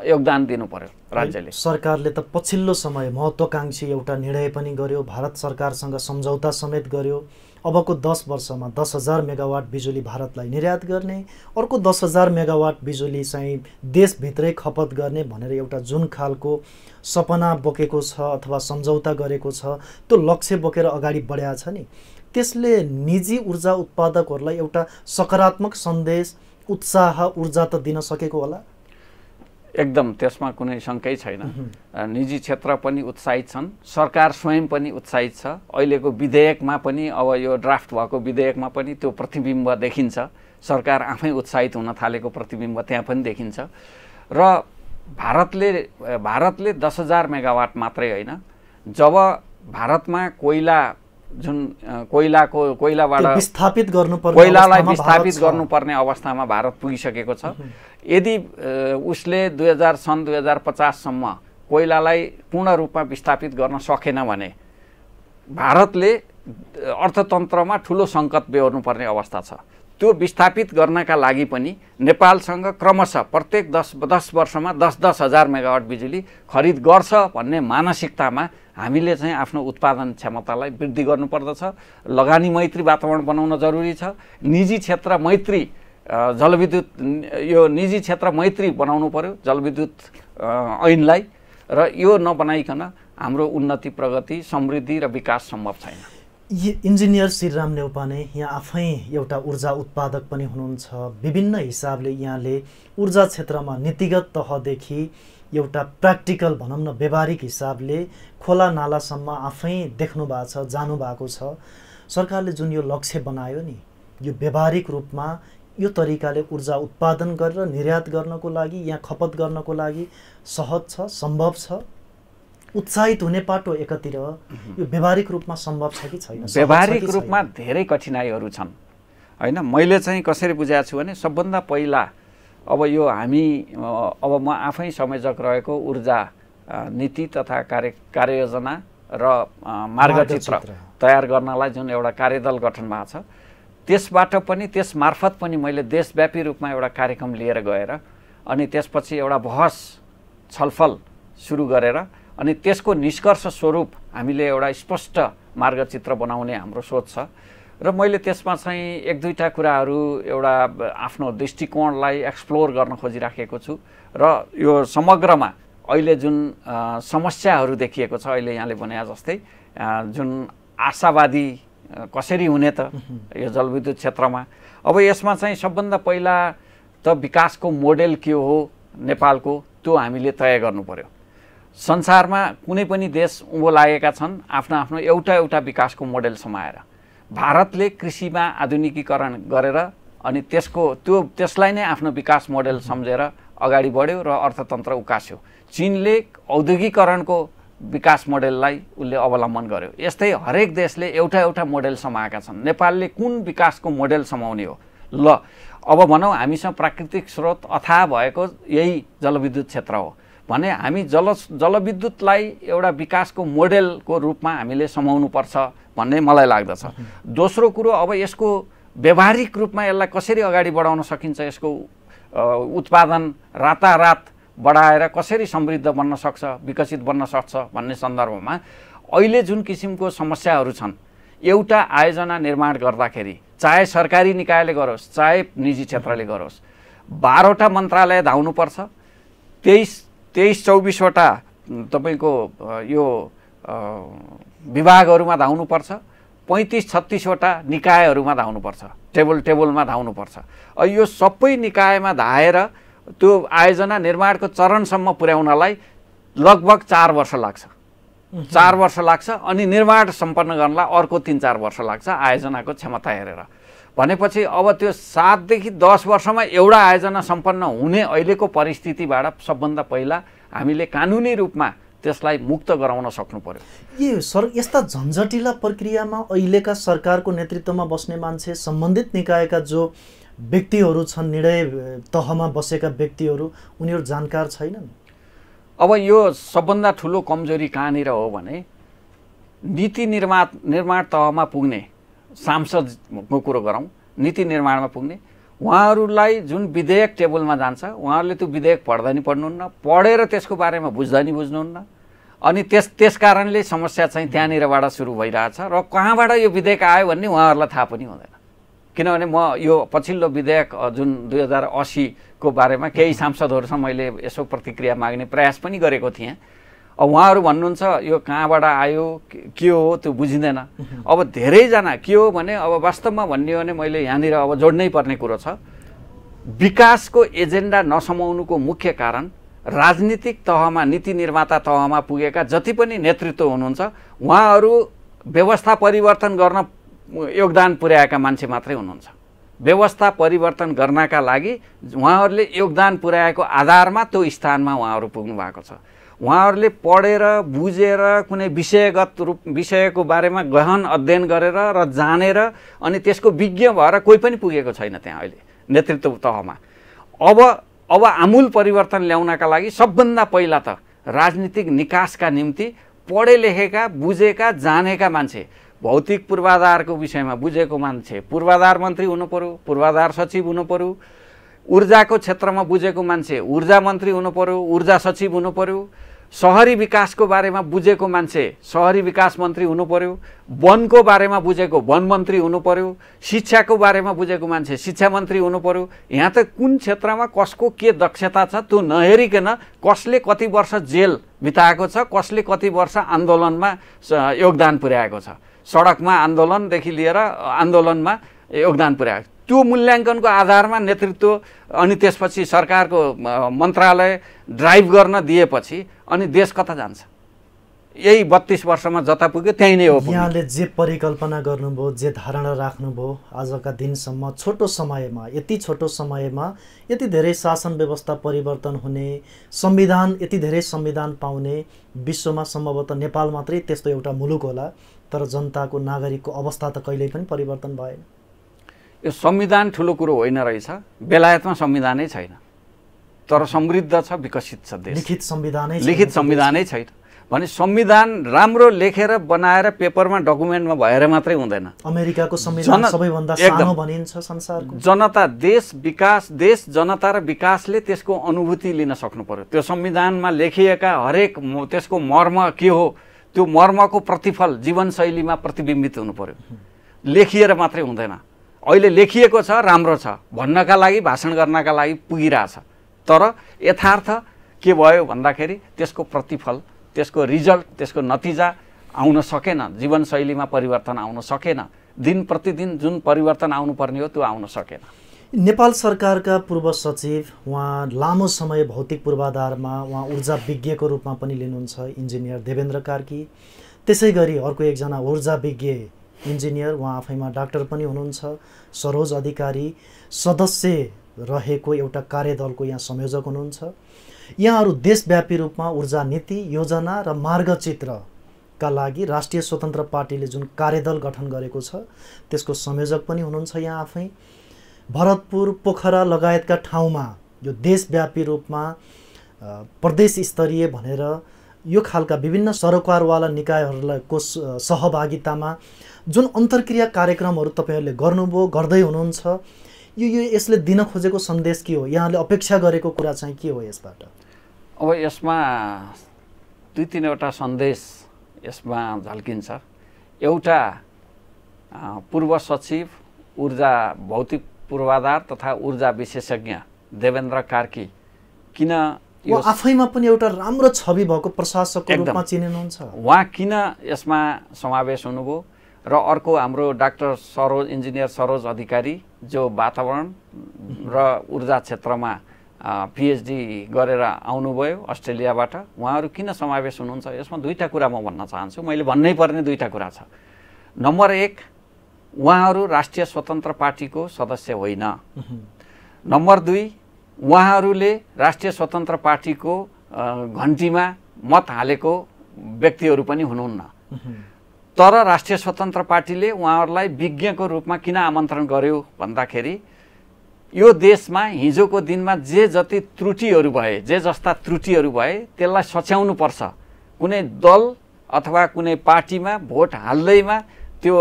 योगदान दिनु पर्यो राज्यले। सरकारले त पछिल्लो समय महत्त्वकांक्षी एउटा निर्णय पनि गर्यो, भारत सरकारसँग सम्झौता समेत गर्यो। अबको 10 वर्षमा 10,000 मेगावाट बिजुली भारतलाई निर्यात गर्ने, अर्को 10,000 मेगावाट बिजुली चाहिँ देशभित्रै खपत गर्ने भनेर एउटा जुन खालको सपना बोकेको छ अथवा सम्झौता गरेको छ, त्यो लक्ष्य बोकेर अगाडि बढाएको छ नि, त्यसले निजी ऊर्जा उत्पादकहरूलाई एउटा सकारात्मक सन्देश, उत्साह, ऊर्जा त दिन सकेको होला? एकदम, त्यसमा कुनै शङ्कै छैन। निजी क्षेत्र पनि उत्साहित छन्, सरकार स्वयं पनि उत्साहित छ। अहिलेको विधेयकमा पनि, अब यो ड्राफ्ट भएको विधेयकमा पनि त्यो प्रतिबिम्ब देखिन्छ। सरकार आफै उत्साहित हुन थालेको प्रतिबिम्ब त्यहाँ पनि देखिन्छ। र भारतले 10,000 मेगावाट मात्रै होइन, जब भारतमा कोइलाबाट विस्थापित गर्नुपर्ने अवस्थामा भारत पुगिसकेको छ। यदि उसले 2050 सम्म कोइलालाई पूर्ण रूपमा विस्थापित गर्न सकेन भने भारतले अर्थतन्त्रमा ठुलो सङ्कट बेहोर्नुपर्ने अवस्था छ। त्यो विस्थापित गर्नका लागि पनि नेपालसँग क्रमशः प्रत्येक 10 वर्षमा 10,000 मेगावाट बिजुली खरिद गर्छ भन्ने मानसिकतामा हामीले चाहिँ आफ्नो उत्पादन क्षमतालाई वृद्धि गर्नुपर्दछ। लगानी मैत्री वातावरण बनाउन जरुरी छ। निजी क्षेत्र मैत्री जलविद्युत, यो निजी क्षेत्र मैत्री बनाउनु पर्यो जलविद्युत ऐनलाई, र यो नबनाइकन हाम्रो उन्नति, प्रगति, समृद्धि र विकास सम्भव छैन। इन्जिनियर श्रीराम नेउपाने यहाँ आफै एउटा ऊर्जा उत्पादक पनि हुनुहुन्छ। विभिन्न हिसाबले यहाँले ऊर्जा क्षेत्रमा नीतिगत तहदेखि एउटा प्र्याक्टिकल भनौँ न व्यावहारिक हिसाबले खोला नालासम्म आफै देख्नु भएको छ, जानु भएको छ। सरकारले जुन यो लक्ष्य बनायो नि, यो व्यावहारिक रूपमा यो तरिकाले ऊर्जा उत्पादन गरेर निर्यात गर्नको लागि, यहाँ खपत गर्नको लागि सहज छ, सम्भव छ? उत्साहित हुने पाटो एकातिर, यो व्यावहारिक रूपमा सम्भव छ कि छैन? व्यावहारिक रूपमा धेरै कठिनाइहरू छन् होइन। मैले चाहिँ कसरी बुझाएको छु भने, सबभन्दा पहिला अब यो अब म आफै संयोजक रहेको ऊर्जा नीति तथा कार्ययोजना र मार्गचित्र तयार गर्नलाई जुन एउटा कार्यदल गठन भएको छ, त्यसबाट पनि, त्यस मार्फत पनि मैले देशव्यापी रूपमा एउटा कार्यक्रम लिएर गएर अनि त्यसपछि एउटा बहस छलफल सुरु गरेर अनि त्यसको निष्कर्ष स्वरूप हामीले एउटा स्पष्ट मार्गचित्र बनाउने हाम्रो सोच छ। र मैले त्यसमा चाहिँ 1-2टा कुराहरू एउटा आफ्नो दृष्टिकोणलाई एक्सप्लोर गर्न खोजिराखेको छु। र यो समग्रमा अहिले जुन समस्याहरू देखिएको छ, अहिले यहाँले भने जस्तै जुन आशावादी कसरी हुने त यो जलविद्युत क्षेत्रमा, अब यसमा चाहिँ सबभन्दा पहिला त विकासको मोडेल के हो नेपालको, त्यो हामीले तय गर्नु पर्यो। संसारमा कुनै पनि देश उँभो लागेका छन् आफ्नो आफ्नो एउटा विकासको मोडेल समाएर। भारतले कृषिमा आधुनिकीकरण गरेर अनि त्यसलाई नै आफ्नो विकास मोडेल सम्झेर अगाडि बढ्यो र अर्थतन्त्र उकास्यो। चीनले औद्योगिकरणको विकास मोडेललाई उसले अवलम्बन गर्यो। यस्तै हरेक देशले एउटा मोडेल समाएका छन्। नेपालले कुन विकासको मोडेल समाउने हो? ल, अब भनौँ हामीसँग प्राकृतिक स्रोत अथाह भएको यही जलविद्युत क्षेत्र हो भने हामी जलविद्युतलाई एउटा विकासको मोडेलको रूपमा हामीले समाउनुपर्छ भन्ने मलाई लाग्दछ। दोस्रो कुरो, अब यसको व्यावहारिक रूपमा यसलाई कसरी अगाडि बढाउन सकिन्छ, यसको उत्पादन रातारात बढाएर कसरी समृद्ध बन्न सक्छ, विकसित बन्न सक्छ भन्ने सन्दर्भमा अहिले जुन किसिमको समस्याहरू छन्, एउटा आयोजना निर्माण गर्दाखेरि चाहे सरकारी निकायले गरोस् चाहे निजी क्षेत्रले गरोस्, 12वटा मन्त्रालय धाउनुपर्छ, 23-24वटा तपाईँको यो विभागहरूमा धाउनुपर्छ, 35-36वटा निकायहरूमा धाउनुपर्छ, टेबलमा धाउनुपर्छ। यो सबै निकायमा धाएर त्यो आयोजना निर्माणको चरणसम्म पुर्याउनलाई लगभग 4 वर्ष लाग्छ। 4 वर्ष लाग्छ अनि निर्माण सम्पन्न गर्नलाई अर्को 3-4 वर्ष लाग्छ आयोजनाको क्षमता हेरेर। भनेपछि अब त्यो 7 देखि 10 वर्षमा एउटा आयोजना सम्पन्न हुने अहिलेको परिस्थितिबाट सबभन्दा पहिला हामीले कानुनी रूपमा त्यसलाई मुक्त गराउन सक्नु पर्यो। यस्ता झन्झटिला प्रक्रियामा अहिलेका सरकारको नेतृत्वमा बस्ने मान्छे, सम्बन्धित निकायका जो व्यक्तिहरू छन्, निर्णय तहमा बसेका व्यक्तिहरू, उनीहरू जानकार छैनन्। अब यो सबभन्दा ठुलो कमजोरी कहाँनिर हो भने नीति निर्माण तहमा पुग्ने सांसदको कुरो गरौँ, नीति निर्माणमा पुग्ने उहाँहरूलाई जुन विधेयक टेबलमा जान्छ उहाँहरूले त्यो विधेयक पढ्दा नि पढ्नुहुन्न, पढेर त्यसको बारेमा बुझ्दा नि बुझ्नुहुन्न। अनि त्यस कारणले समस्या चाहिँ त्यहाँनिरबाट सुरु भइरहेछ र कहाँबाट यो विधेयक आयो भन्ने उहाँहरूलाई थाहा पनि हुँदैन। किनभने म यो पछिल्लो विधेयक जुन 2080 को बारेमा केही सांसदहरूसँग मैले यसो प्रतिक्रिया माग्ने प्रयास पनि गरेको थिएँ। अब उहाँहरू भन्नुहुन्छ यो कहाँबाट आयो के हो त्यो बुझिँदैन। अब धेरैजना के हो भने अब वास्तवमा भन्ने हो भने मैले यहाँनिर अब जोड्नै पर्ने कुरो छ, विकासको एजेन्डा नसमाउनुको मुख्य कारण राजनीतिक तहमा नीति निर्माता तहमा पुगेका जति पनि नेतृत्व हुनुहुन्छ उहाँहरू व्यवस्था परिवर्तन गर्न योगदान पुर्याएका मान्छे मात्रै हुनुहुन्छ। व्यवस्था परिवर्तन गर्नका लागि उहाँहरूले योगदान पुर्याएको आधारमा त्यो स्थानमा उहाँहरू पुग्नु भएको छ। उहाँहरूले पढेर बुझेर कुनै विषयको बारेमा गहन अध्ययन गरेर र जानेर अनि त्यसको विज्ञ भएर कोही पनि पुगेको छैन त्यहाँ अहिले नेतृत्व तहमा। अब आमूल परिवर्तन ल्याउनका लागि सबभन्दा पहिला त राजनीतिक निकासका निम्ति पढे लेखेका बुझेका जानेका मान्छे, भौतिक पूर्वाधारको विषयमा बुझेको मान्छे पूर्वाधार मन्त्री हुनु पर्यो, पूर्वाधार सचिव हुनु पर्यो, ऊर्जाको क्षेत्रमा बुझेको मान्छे ऊर्जा मन्त्री हुनु पर्यो, ऊर्जा सचिव हुनु पर्यो, शहरी विकासको बारेमा बुझेको मान्छे शहरी विकास मन्त्री हुनु पर्यो, वनको बारेमा बुझेको वन मन्त्री हुनु पर्यो, शिक्षाको बारेमा बुझेको मान्छे शिक्षा मन्त्री हुनु पर्यो। यहाँ त कुन क्षेत्रमा कसको के दक्षता छ त्यो नहेरिकन कसले कति वर्ष जेल बिताएको छ, कसले कति वर्ष आन्दोलनमा योगदान पुर्याएको छ, सडकमा आन्दोलनदेखि लिएर आन्दोलनमा योगदान पुर्याएको, त्यो मूल्याङ्कनको आधारमा नेतृत्व अनि त्यसपछि सरकारको मन्त्रालय ड्राइभ गर्न दिएपछि अनि देश कता जान्छ? यही 32 वर्षमा जता पुग्यो त्यही नै हो। यहाँले जे परिकल्पना गर्नुभयो, जे धारणा राख्नुभयो, आजका दिनसम्म छोटो समयमा, यति छोटो समयमा यति धेरै शासन व्यवस्था परिवर्तन हुने, संविधान यति धेरै संविधान पाउने, विश्वमा सम्भवतः नेपाल मात्रै त्यस्तो एउटा मुलुक होला, तर जनताको नागरिकको अवस्था त कहिल्यै पनि परिवर्तन भएन। यो संविधान ठुलो कुरो होइन रहेछ। बेलायतमा संविधानै छैन तर समृद्ध छ, विकसित छ देश। लिखित संविधानै छैन भने संविधान राम्रो लेखेर बनाएर पेपरमा डकुमेन्टमा भएर मात्रै हुँदैन। अमेरिकाको संविधान सबैभन्दा सानो भनिन्छ संसारको। जनता देश जनता र विकासले त्यसको अनुभूति लिन सक्नु पर्यो। त्यो संविधानमा लेखिएका हरेक त्यसको मर्म के हो त्यो मर्मको प्रतिफल जीवनशैलीमा प्रतिबिम्बित हुनु पर्यो। लेखिएर मात्रै हुँदैन। अहिले लेखिएको छ राम्रो छ भन्नका लागि भाषण गर्नका लागि पुगिरहेछ, तर यथार्थ के भयो भन्दाखेरि त्यसको प्रतिफल, त्यसको रिजल्ट, त्यसको नतिजा आउन सकेन। जीवनशैलीमा परिवर्तन आउन सकेन। दिन प्रतिदिन जुन परिवर्तन आउनुपर्ने हो त्यो आउन सकेन। नेपाल सरकारका पूर्व सचिव, उहाँ लामो समय भौतिक पूर्वाधारमा उहाँ ऊर्जा विज्ञको रूपमा पनि लिनुहुन्छ, इन्जिनियर देवेन्द्र कार्की। त्यसै गरी अर्को एकजना ऊर्जा विज्ञ इन्जिनियर, उहाँ आफैमा डाक्टर पनि हुनुहुन्छ, सरोज अधिकारी, सदस्य रहेको एउटा कार्यदलको यहाँ संयोजक हुनुहुन्छ। यहाँहरू देशव्यापी रूपमा ऊर्जा नीति, योजना र मार्गचित्रका लागि राष्ट्रिय स्वतन्त्र पार्टीले जुन कार्यदल गठन गरेको छ त्यसको संयोजक पनि हुनुहुन्छ यहाँ आफै। भरतपुर, पोखरा लगायतका ठाउँमा यो देशव्यापी रूपमा प्रदेश स्तरीय भनेर यो खालका विभिन्न सरकारवाला निकायहरूको सहभागितामा जुन अन्तर्क्रिया कार्यक्रमहरू तपाईँहरूले गर्नुभयो, गर्दै हुनुहुन्छ, यो यसले दिन खोजेको सन्देश के हो? यहाँले अपेक्षा गरेको कुरा चाहिँ के हो यसबाट? अब यसमा 2-3वटा सन्देश यसमा झल्किन्छ। एउटा, पूर्व सचिव ऊर्जा भौतिक पूर्वाधार तथा ऊर्जा विशेषज्ञ देवेन्द्र कार्की किन यो आफैमा पनि एउटा राम्रो छवि भएको प्रशासकको रूपमा चिनिनुहुन्छ, उहाँ किन यसमा समावेश हुनुभयो? र अर्को हाम्रो डाक्टर इन्जिनियर सरोज अधिकारी जो वातावरण र ऊर्जा क्षेत्रमा पिएचडी गरेर आउनुभयो अस्ट्रेलियाबाट, उहाँहरू किन समावेश हुनुहुन्छ? यसमा दुईटा कुरा म भन्न चाहन्छु। मैले भन्नै पर्ने दुईटा कुरा छ। नम्बर 1, उहाँहरू राष्ट्रिय स्वतन्त्र पार्टीको सदस्य होइन। नम्बर 2, उहाँहरूले राष्ट्रिय स्वतन्त्र पार्टीको घन्टीमा मत हालेको व्यक्तिहरू पनि हुनुहुन्न। तर राष्ट्रिय स्वतन्त्र पार्टीले उहाँहरूलाई विज्ञको रूपमा किन आमन्त्रण गर्यो भन्दाखेरि यो देशमा हिजोको दिनमा जे जति त्रुटिहरू भए, जे जस्ता त्रुटिहरू भए त्यसलाई सच्याउनु पर्छ। कुनै दल अथवा कुनै पार्टीमा भोट हाल्दैमा त्यो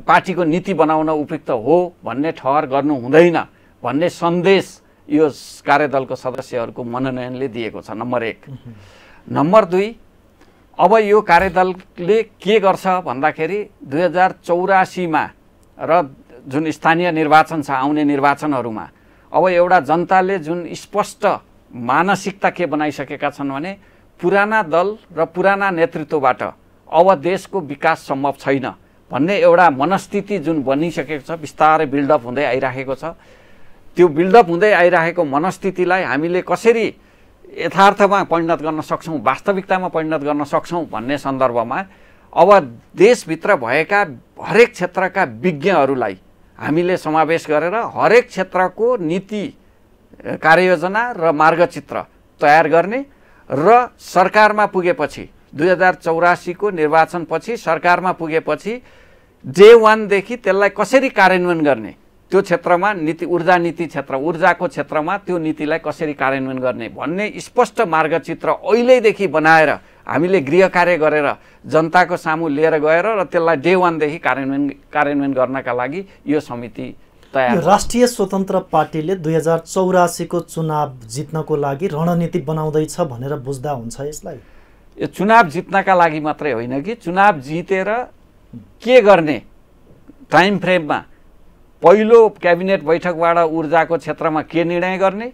पार्टीको नीति बनाउन उपयुक्त हो भन्ने ठहर गर्नु हुँदैन भन्ने सन्देश यो कार्यदलको सदस्यहरूको मनोनयनले दिएको छ, नम्बर 1। नम्बर 2, अब यो कार्यदलले के गर्छ भन्दाखेरि 2084मा र जुन स्थानीय निर्वाचन छ, आउने निर्वाचनहरूमा अब एउटा जनताले जुन स्पष्ट मानसिकता के बनाइसकेका छन् भने पुराना दल र पुराना नेतृत्वबाट अब देशको विकास सम्भव छैन भन्ने एउटा मनस्थिति जुन बनिसकेको छ, बिस्तारै बिल्डअप हुँदै आइराखेको छ। त्यो बिल्डअप हुँदै आइरहेको मनस्थितिलाई हामीले कसरी यथार्थमा परिणत गर्न सक्छौँ, वास्तविकतामा परिणत गर्न सक्छौँ भन्ने सन्दर्भमा अब देशभित्र भएका हरेक क्षेत्रका विज्ञहरूलाई हामीले समावेश गरेर हरेक क्षेत्रको नीति कार्ययोजना र मार्गचित्र तयार गर्ने र सरकारमा पुगेपछि 2084 को निर्वाचनपछि सरकारमा पुगेपछि Day 1 देखि त्यसलाई कसरी कार्यान्वयन गर्ने, त्यो क्षेत्रमा नीति ऊर्जाको क्षेत्रमा त्यो नीतिलाई कसरी कार्यान्वयन गर्ने भन्ने स्पष्ट मार्गचित्र अहिलेदेखि बनाएर हामीले गृह कार्य गरेर जनताको सामु लिएर गएर र त्यसलाई Day 1 देखि कार्यान्वयन गर्नका लागि यो समिति तयार। राष्ट्रिय स्वतन्त्र पार्टीले 2084 को चुनाव जित्नको लागि रणनीति बनाउँदैछ भनेर बुझ्दा हुन्छ यसलाई? यो चुनाव जित्नका लागि मात्रै होइन कि चुनाव जितेर के गर्ने टाइम फ्रेममा पहिलो क्याबिनेट बैठकबाट ऊर्जाको क्षेत्रमा के निर्णय गर्ने,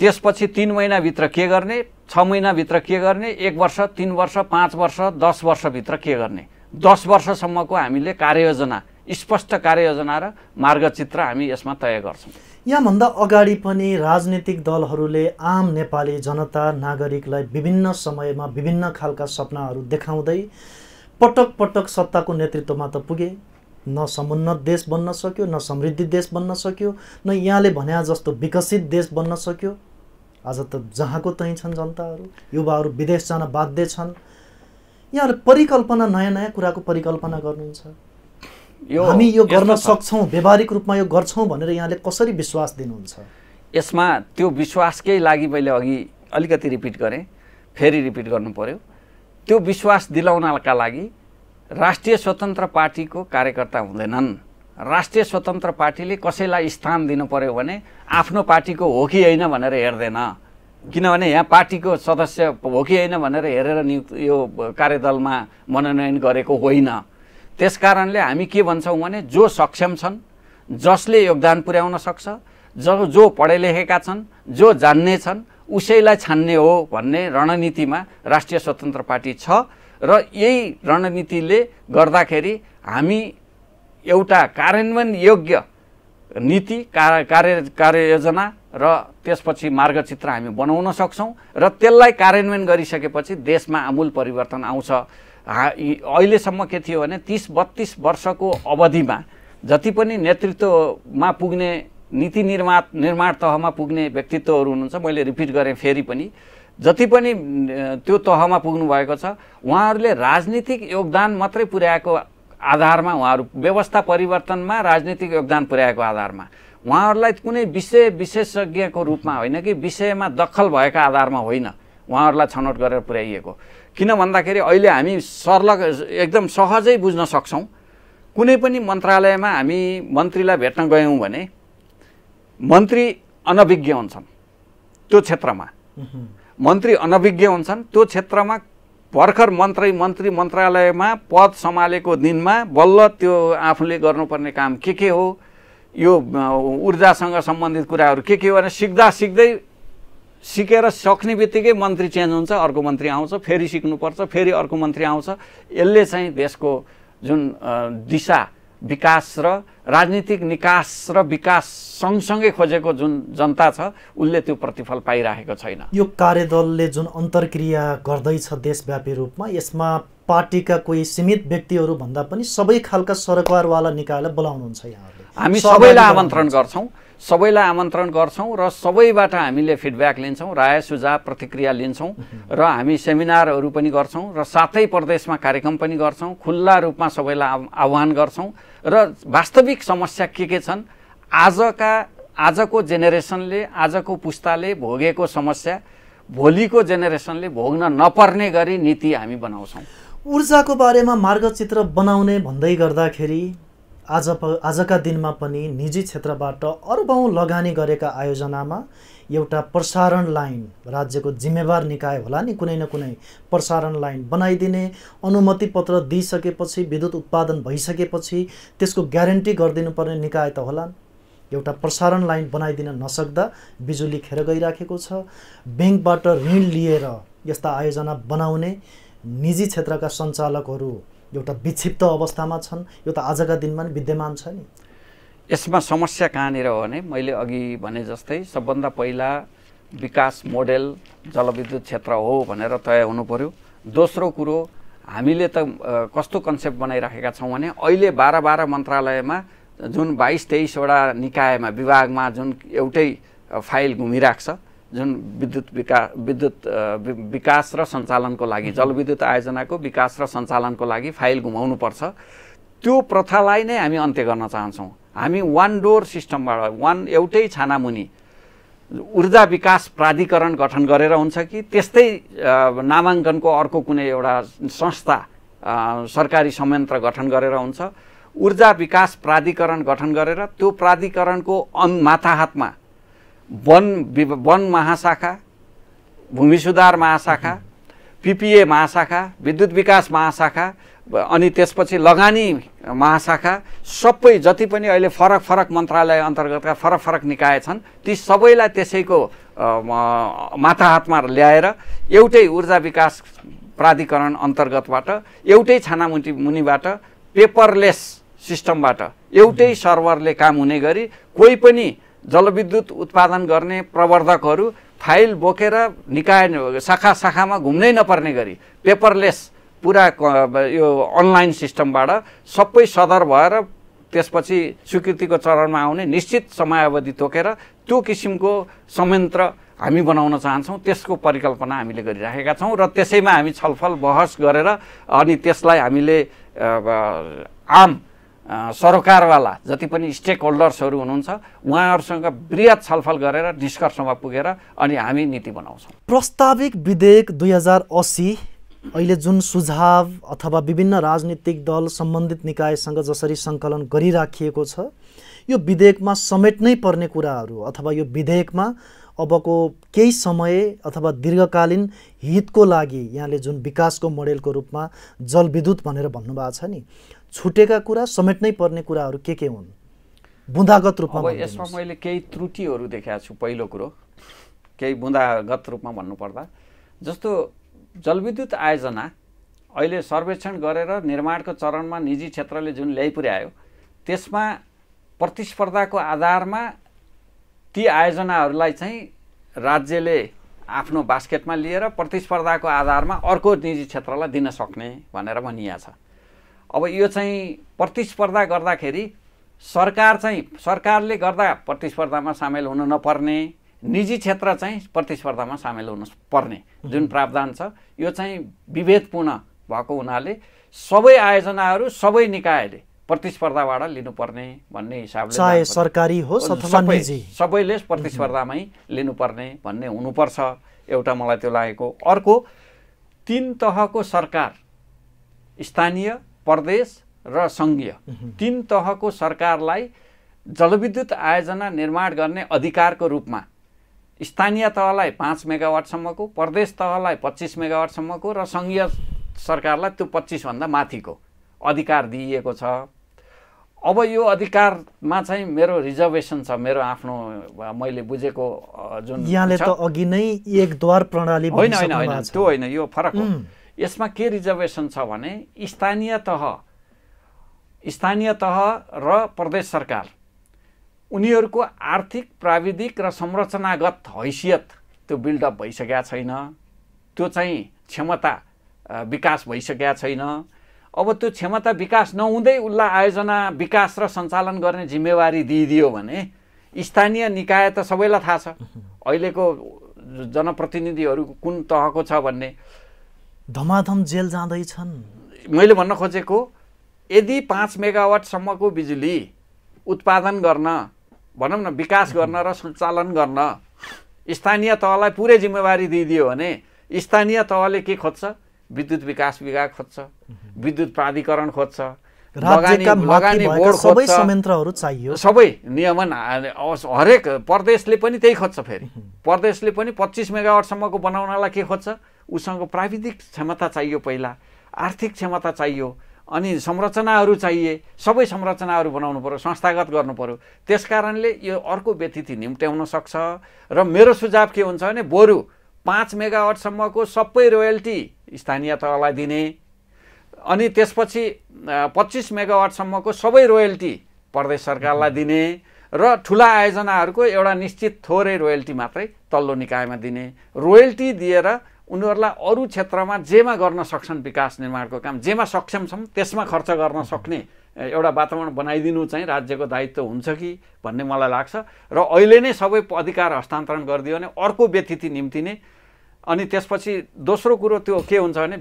त्यसपछि 3 महिनाभित्र के गर्ने, 6 महिनाभित्र के गर्ने, 1 वर्ष, 3 वर्ष, 5 वर्ष, 10 वर्षभित्र के गर्ने, 10 वर्षसम्मको हामीले कार्ययोजना, स्पष्ट कार्ययोजना र मार्गचित्र हामी यसमा तय गर्छौँ। यहाँभन्दा अगाडि पनि राजनीतिक दलहरूले आम नेपाली जनता नागरिकलाई विभिन्न समयमा विभिन्न खालका सपनाहरू देखाउँदै पटक पटक सत्ताको नेतृत्वमा त पुगे, न समुन्नत देश बन्न सक्यो, न समृद्धि देश बन्न सक्यो, न यहाँले भने जस्तो विकसित देश बन्न सक्यो। आज त जहाँको तहीँ छन् जनताहरू, युवाहरू विदेश जान बाध्य छन्। यहाँले परिकल्पना नयाँ नयाँ कुराको परिकल्पना गर्नुहुन्छ, हामी यो गर्न सक्छौँ, व्यावहारिक रूपमा यो गर्छौँ भनेर यहाँले कसरी विश्वास दिनुहुन्छ? यसमा त्यो विश्वासकै लागि मैले अघि अलिकति रिपिट गरेँ, फेरि रिपिट गर्नु पर्यो। त्यो विश्वास दिलाउनका लागि राष्ट्रिय स्वतन्त्र पार्टीको कार्यकर्ता हुँदैनन्। राष्ट्रिय स्वतन्त्र पार्टीले कसैलाई स्थान दिनु पर्यो भने आफ्नो पार्टीको हो कि होइन भनेर हेर्दैन, किनभने यहाँ पार्टीको सदस्य हो कि होइन भनेर हेरेर यो कार्यदलमा मनोनयन गरेको होइन। त्यसकारणले हामी के भन्छौँ भने जो सक्षम छन्, जसले योगदान पुर्याउन सक्छ, जो पढे लेखेका छन्, जो जान्ने छन्, उसैलाई छान्ने हो भन्ने रणनीतिमा राष्ट्रिय स्वतन्त्र पार्टी छ र यही रणनीतिले गर्दाखेरि हामी एउटा कार्यान्वयन योग्य नीति कार्ययोजना र त्यसपछि मार्गचित्र हामी बनाउन सक्छौँ र त्यसलाई कार्यान्वयन गरिसकेपछि देशमा आमूल परिवर्तन आउँछ। अहिलेसम्म के थियो भने 30-32 वर्षको अवधिमा जति पनि नेतृत्वमा पुग्ने नीति निर्माण तहमा पुग्ने व्यक्तित्वहरू हुनुहुन्छ, मैले रिपिट गरेँ फेरि पनि, जति पनि त्यो तहमा पुग्नु भएको छ उहाँहरूले राजनीतिक योगदान मात्रै पुर्याएको आधारमा, उहाँहरू व्यवस्था परिवर्तनमा राजनीतिक योगदान पुर्याएको आधारमा, उहाँहरूलाई कुनै विषय विशेषज्ञको रूपमा होइन कि विषयमा दखल भएका आधारमा होइन उहाँहरूलाई छनौट गरेर पुर्याइएको। किन भन्दाखेरि अहिले हामी सर्लग एकदम सहजै बुझ्न सक्छौँ। कुनै पनि मन्त्रालयमा हामी मन्त्रीलाई भेट्न गयौँ भने मन्त्री अनभिज्ञ हुन्छन्, त्यो क्षेत्रमा मन्त्री अनभिज्ञ हुन्छन्। त्यो क्षेत्रमा भर्खर मन्त्री मन्त्रालयमा पद सम्हालेको दिनमा बल्ल त्यो आफूले गर्नुपर्ने काम के हो, यो ऊर्जासँग सम्बन्धित कुराहरू के हो भने सिक्दै सिकेर सक्ने बित्तिकै मन्त्री चेन्ज हुन्छ, अर्को मन्त्री आउँछ, फेरि सिक्नुपर्छ, फेरि अर्को मन्त्री आउँछ। यसले चाहिँ देशको जुन दिशा विकास र राजनीतिक निकास र विकास सँगसँगै खोजेको जुन जनता छ उसले त्यो प्रतिफल पाइरहेको छैन। यो कार्यदलले जुन अन्तर्क्रिया गर्दैछ देशव्यापी रूपमा, यसमा पार्टीका कोही सीमित व्यक्तिहरू भन्दा पनि सबै खालका सरकारवाला निकायलाई बोलाउनुहुन्छ यहाँहरूले? हामी सबैलाई आमन्त्रण गर्छौँ र सबैबाट हामीले फिडब्याक लिन्छौँ, राय सुझाव प्रतिक्रिया लिन्छौँ र हामी सेमिनारहरू पनि गर्छौँ र साथै प्रदेशमा कार्यक्रम पनि गर्छौँ, खुल्ला रूपमा सबैलाई आह्वान गर्छौँ र वास्तविक समस्या के छन्, आजको जेनेरेसनले, आजको पुस्ताले भोगेको समस्या भोलिको जेनेरेसनले भोग्न नपर्ने गरी नीति हामी बनाउँछौँ। ऊर्जाको बारेमा मार्गचित्र बनाउने भन्दै गर्दाखेरि आजका दिनमा पनि निजी क्षेत्रबाट अरबौँ लगानी गरेका आयोजनामा एउटा प्रसारण लाइन, राज्यको जिम्मेवार निकाय होला नि, कुनै न कुनै प्रसारण लाइन बनाइदिने, अनुमति पत्र दिइसकेपछि, विद्युत उत्पादन भइसकेपछि त्यसको ग्यारेन्टी गरिदिनु पर्ने निकाय त होला। एउटा प्रसारण लाइन बनाइदिन नसक्दा बिजुली खेर गइराखेको छ। ब्याङ्कबाट ऋण लिएर यस्ता आयोजना बनाउने निजी क्षेत्रका सञ्चालकहरू एउटा विक्षिप्त अवस्थामा छन्। यो त आजका दिनमा नि विद्यमान छ नि। यसमा समस्या कहाँनिर हो भने, मैले अघि भने जस्तै सबभन्दा पहिला विकास मोडेल जलविद्युत क्षेत्र हो भनेर तय हुनु पर्यो। दोस्रो कुरो, हामीले त कस्तो कन्सेप्ट बनाइराखेका छौँ भने अहिले 12 मन्त्रालयमा जुन 22-23वटा निकायमा, विभागमा जुन एउटै फाइल घुमिरहेको छ, जुन विद्युत विकास र सञ्चालनको लागि, जलविद्युत आयोजनाको विकास र सञ्चालनको लागि फाइल घुमाउनुपर्छ, त्यो प्रथालाई नै हामी अन्त्य गर्न चाहन्छौँ। हामी वान डोर सिस्टमबाट, एउटै छानामुनि ऊर्जा विकास प्राधिकरण गठन गरेर हुन्छ कि त्यस्तै नामाङ्कनको अर्को कुनै एउटा संस्था, सरकारी संयन्त्र गठन गरेर हुन्छ। ऊर्जा विकास प्राधिकरण गठन गरेर त्यो प्राधिकरणको माथाहातमा वन महाशाखा, भूमि सुधार महाशाखा, पिपिए महाशाखा, विद्युत विकास महाशाखा, अनि त्यसपछि लगानी महाशाखा, सबै जति पनि अहिले फरक मन्त्रालय अन्तर्गतका फरक निकाय छन्, ती सबैलाई त्यसैको माथाहातमा ल्याएर एउटै ऊर्जा विकास प्राधिकरण अन्तर्गतबाट, एउटै छानामुनिबाट, पेपरलेस सिस्टमबाट, एउटै सर्भरले काम हुने गरी कोही पनि जलविद्युत उत्पादन गर्ने प्रवर्धकहरू फाइल बोकेर निकाय शाखामा घुम्नै नपर्ने गरी पेपरलेस पुरा यो अनलाइन सिस्टमबाट सबै सदर भएर त्यसपछि स्वीकृतिको चरणमा आउने निश्चित समयावधि तोकेर त्यो किसिमको संयन्त्र हामी बनाउन चाहन्छौँ। त्यसको परिकल्पना हामीले गरिराखेका छौँ र त्यसैमा हामी छलफल बहस गरेर अनि त्यसलाई हामीले आम सरोकारवाला जति पनि स्टेक होल्डर्सहरू हुनुहुन्छ उहाँहरूसँग बृहत छलफल गरेर निष्कर्षमा पुगेर अनि हामी नीति बनाउँछौँ। प्रस्ताविक विधेयक 2080 अहिले जुन सुझाव अथवा विभिन्न राजनीतिक दल सम्बन्धित निकायसँग जसरी सङ्कलन गरिराखिएको छ, यो विधेयकमा समेट्नै पर्ने कुराहरू अथवा यो विधेयकमा अबको केही समय अथवा दीर्घकालीन हितको लागि यहाँले जुन विकासको मोडेलको रूपमा जलविद्युत भनेर भन्नुभएको छ नि, छुटेका कुरा, समेट्नै पर्ने कुराहरू के हुन् बुँदागत रूपमा? अब यसमा मैले केही त्रुटिहरू देखाएको छु। पहिलो कुरो, केही बुँदागत रूपमा भन्नुपर्दा, जस्तो जलविद्युत आयोजना अहिले सर्वेक्षण गरेर निर्माणको चरणमा निजी क्षेत्रले जुन ल्याइपुर्यायो त्यसमा प्रतिस्पर्धाको आधारमा ती आयोजनाहरूलाई चाहिँ राज्यले आफ्नो बास्केटमा लिएर प्रतिस्पर्धाको आधारमा अर्को निजी क्षेत्रलाई दिन सक्ने भनेर भनिएको छ। अब यो चाहिँ प्रतिस्पर्धा गर्दाखेरि सरकारले गर्दा प्रतिस्पर्धामा सामेल हुन नपर्ने, निजी क्षेत्र चाहिँ प्रतिस्पर्धामा सामेल हुन पर्ने जुन प्रावधान छ, यो चाहिँ विभेदपूर्ण भएको हुनाले सबै आयोजनाहरू सबै निकायले प्रतिस्पर्धाबाट लिनुपर्ने भन्ने हिसाबले, चाहे सरकारी होस् अथवा निजी, सबैले प्रतिस्पर्धामै लिनुपर्ने भन्ने हुनुपर्छ। एउटा मलाई त्यो लागेको। अर्को, 3 तहको सरकार, स्थानीय, प्रदेश र सङ्घीय, 3 तहको सरकारलाई जलविद्युत आयोजना निर्माण गर्ने अधिकारको रूपमा स्थानीय तहलाई 5 मेगावाटसम्मको, प्रदेश तहलाई 25 मेगावाटसम्मको र सङ्घीय सरकारलाई त्यो 25 भन्दा माथिको अधिकार दिइएको छ। अब यो अधिकारमा चाहिँ मेरो रिजर्भेसन छ, मेरो आफ्नो मैले बुझेको जुन यहाँले त अघि नै एकद्वार प्रणाली होइन त्यो होइन, यो फरक हो। यसमा के रिजर्भेसन छ भने स्थानीय तह र प्रदेश सरकार उनीहरूको आर्थिक, प्राविधिक र संरचनागत हैसियत त्यो बिल्डअप भइसकेका छैन, त्यो चाहिँ क्षमता विकास भइसकेका छैन। अब त्यो क्षमता विकास नहुँदै उसलाई आयोजना विकास र सञ्चालन गर्ने जिम्मेवारी दिइदियो भने स्थानीय निकाय त सबैलाई थाहा छ अहिलेको जनप्रतिनिधिहरू कुन तहको छ भन्ने, धमाधम जेल जाँदैछन्। मैले भन्न खोजेको, यदि 5 मेगावाटसम्मको बिजुली उत्पादन गर्न भनौँ न विकास गर्न र सञ्चालन गर्न स्थानीय तहलाई पुरै जिम्मेवारी दिइदियो भने स्थानीय तहले के खोज्छ? विद्युत विकास विभाग खोज्छ, विद्युत प्राधिकरण खोज्छ, लगानी बोर्ड सबै संयन्त्रहरू चाहियो, सबै नियमन हरेक प्रदेशले पनि त्यही खोज्छ। फेरि प्रदेशले पनि 25 मेगावाटसम्मको बनाउनलाई के खोज्छ? उसँग प्राविधिक क्षमता चाहियो, पहिला आर्थिक क्षमता चाहियो, अनि संरचनाहरू चाहिए। सबै संरचनाहरू बनाउनु पर्यो, संस्थागत गर्नु पर्यो। त्यसकारणले यो अर्को व्यतिथि निम्ट्याउन सक्छ। र मेरो सुझाव के हुन्छ भने बरु 5 मेगावाटसम्मको सबै रोयल्टी स्थानीय तहलाई दिने, अनि त्यसपछि 25 मेगावाटसम्मको सबै रोयल्टी प्रदेश सरकारलाई दिने र ठुला आयोजनाहरूको एउटा निश्चित थोरै रोयल्टी मात्रै तल्लो निकायमा दिने। रोयल्टी दिएर उनीहरूलाई अरू क्षेत्रमा जेमा गर्न सक्छन् विकास निर्माणको काम, जेमा सक्षम छन् त्यसमा खर्च गर्न सक्ने एउटा वातावरण बनाइदिनु चाहिँ राज्यको दायित्व हुन्छ कि भन्ने मलाई लाग्छ। र अहिले नै सबै अधिकार हस्तान्तरण गरिदियो भने अर्को व्यतिथि निम्तिने। अनि त्यसपछि दोस्रो कुरो त्यो के हुन्छ भने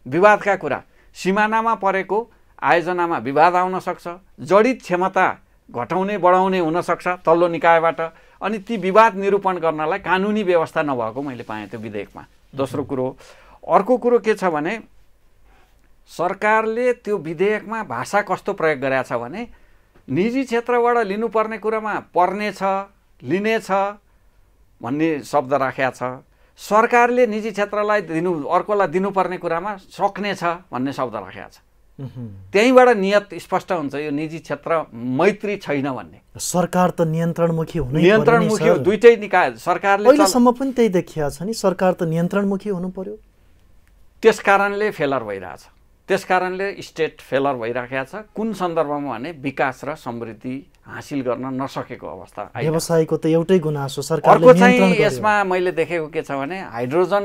विवादका कुरा, सिमानामा परेको आयोजनामा विवाद आउन सक्छ, जडित क्षमता घटाउने बढाउने हुनसक्छ तल्लो निकायबाट। अनि ती विवाद निरूपण गर्नलाई कानुनी व्यवस्था नभएको मैले पाएँ त्यो विधेयकमा। दोस्रो कुरो। अर्को कुरो के छ भने सरकारले त्यो विधेयकमा भाषा कस्तो प्रयोग गरेको छ भने निजी क्षेत्रबाट लिनुपर्ने कुरामा पर्नेछ, लिनेछ भन्ने शब्द राखेको छ। सरकारले निजी क्षेत्रलाई अर्कोलाई दिनुपर्ने कुरामा सक्नेछ भन्ने शब्द राखेको छ। त्यहीँबाट नियत स्पष्ट हुन्छ यो निजी क्षेत्र मैत्री छैन भन्ने। सरकार त नियन्त्रणमुखी हुनै पर्छ, नियन्त्रणमुखी दुईटै निकाय सरकारले अहिलेसम्म पनि त्यही देखिया छ नि, सरकार त नियन्त्रणमुखी हुनु पर्यो। त्यसकारणले फेलर भइरहेछ, त्यसकारणले स्टेट फेलर भइराखेको छ। कुन सन्दर्भमा भने विकास र समृद्धि हासिल गर्न नसकेको अवस्था। व्यवसायको त एउटै गुनासो, सरकारले अर्को चाहिँ यसमा मैले देखेको के छ भने हाइड्रोजन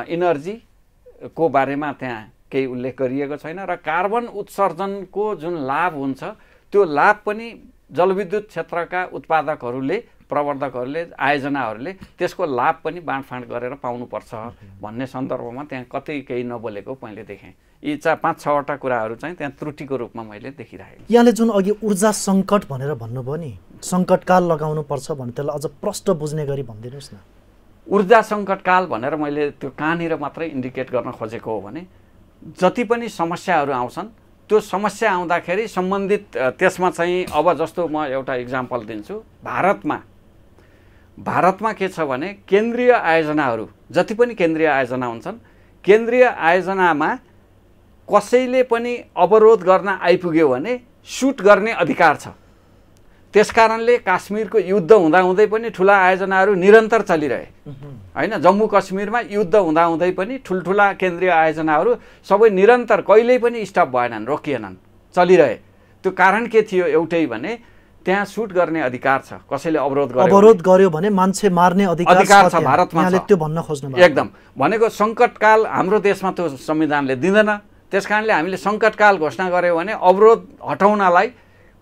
इनर्जीको बारेमा त्यहाँ केही उल्लेख गरिएको छैन र कार्बन उत्सर्जनको जुन लाभ हुन्छ त्यो लाभ पनि जलविद्युत क्षेत्रका उत्पादकहरूले, प्रवर्धकहरूले, आयोजनाहरूले त्यसको लाभ पनि बाँडफाँड गरेर पाउनुपर्छ भन्ने सन्दर्भमा त्यहाँ कतै केही नबोलेको मैले देखेँ। यी 5-6वटा कुराहरू चाहिँ त्यहाँ त्रुटिको रूपमा मैले देखिरहेको। यहाँले जुन अघि ऊर्जा सङ्कट भनेर भन्नुभयो नि, सङ्कटकाल लगाउनुपर्छ भने त्यसलाई अझ प्रष्ट बुझ्ने गरी भनिदिनुहोस् न। ऊर्जा सङ्कटकाल भनेर मैले त्यो कहाँनिर मात्रै इन्डिकेट गर्न खोजेको हो भने जति पनि समस्याहरू आउँछन् त्यो समस्या आउँदाखेरि सम्बन्धित त्यसमा चाहिँ अब जस्तो म एउटा इक्जाम्पल दिन्छु। भारतमा के छ भने केन्द्रीय आयोजनाहरू जति पनि केन्द्रीय आयोजना हुन्छन्, केन्द्रीय आयोजनामा कसैले पनि अवरोध गर्न आइपुग्यो भने सुट गर्ने अधिकार छ। त्यसकारणले काश्मीरको युद्ध हुँदाहुँदै पनि ठुला आयोजनाहरू निरन्तर चलिरहे हैन। जम्मू कश्मीरमा युद्ध हुँदाहुँदै पनि ठुल्ठुला केन्द्रीय आयोजनाहरू सबै निरन्तर कहिल्यै पनि स्टप भएनन्, रोकिएनन्, चलिरहे। त्यो कारण के थियो? एउटै भने त्यहाँ सुट गर्ने अधिकार छ। कसैले अवरोध गर्यो भने मान्छे मार्ने अधिकार छ भारतमा छ। त्यो भन्न खोज्नु एकदम भनेको सङ्कटकाल हाम्रो देशमा त्यो संविधानले दिँदैन। त्यसकारणले हामीले सङ्कटकाल घोषणा गर्यो भने अवरोध हटाउनलाई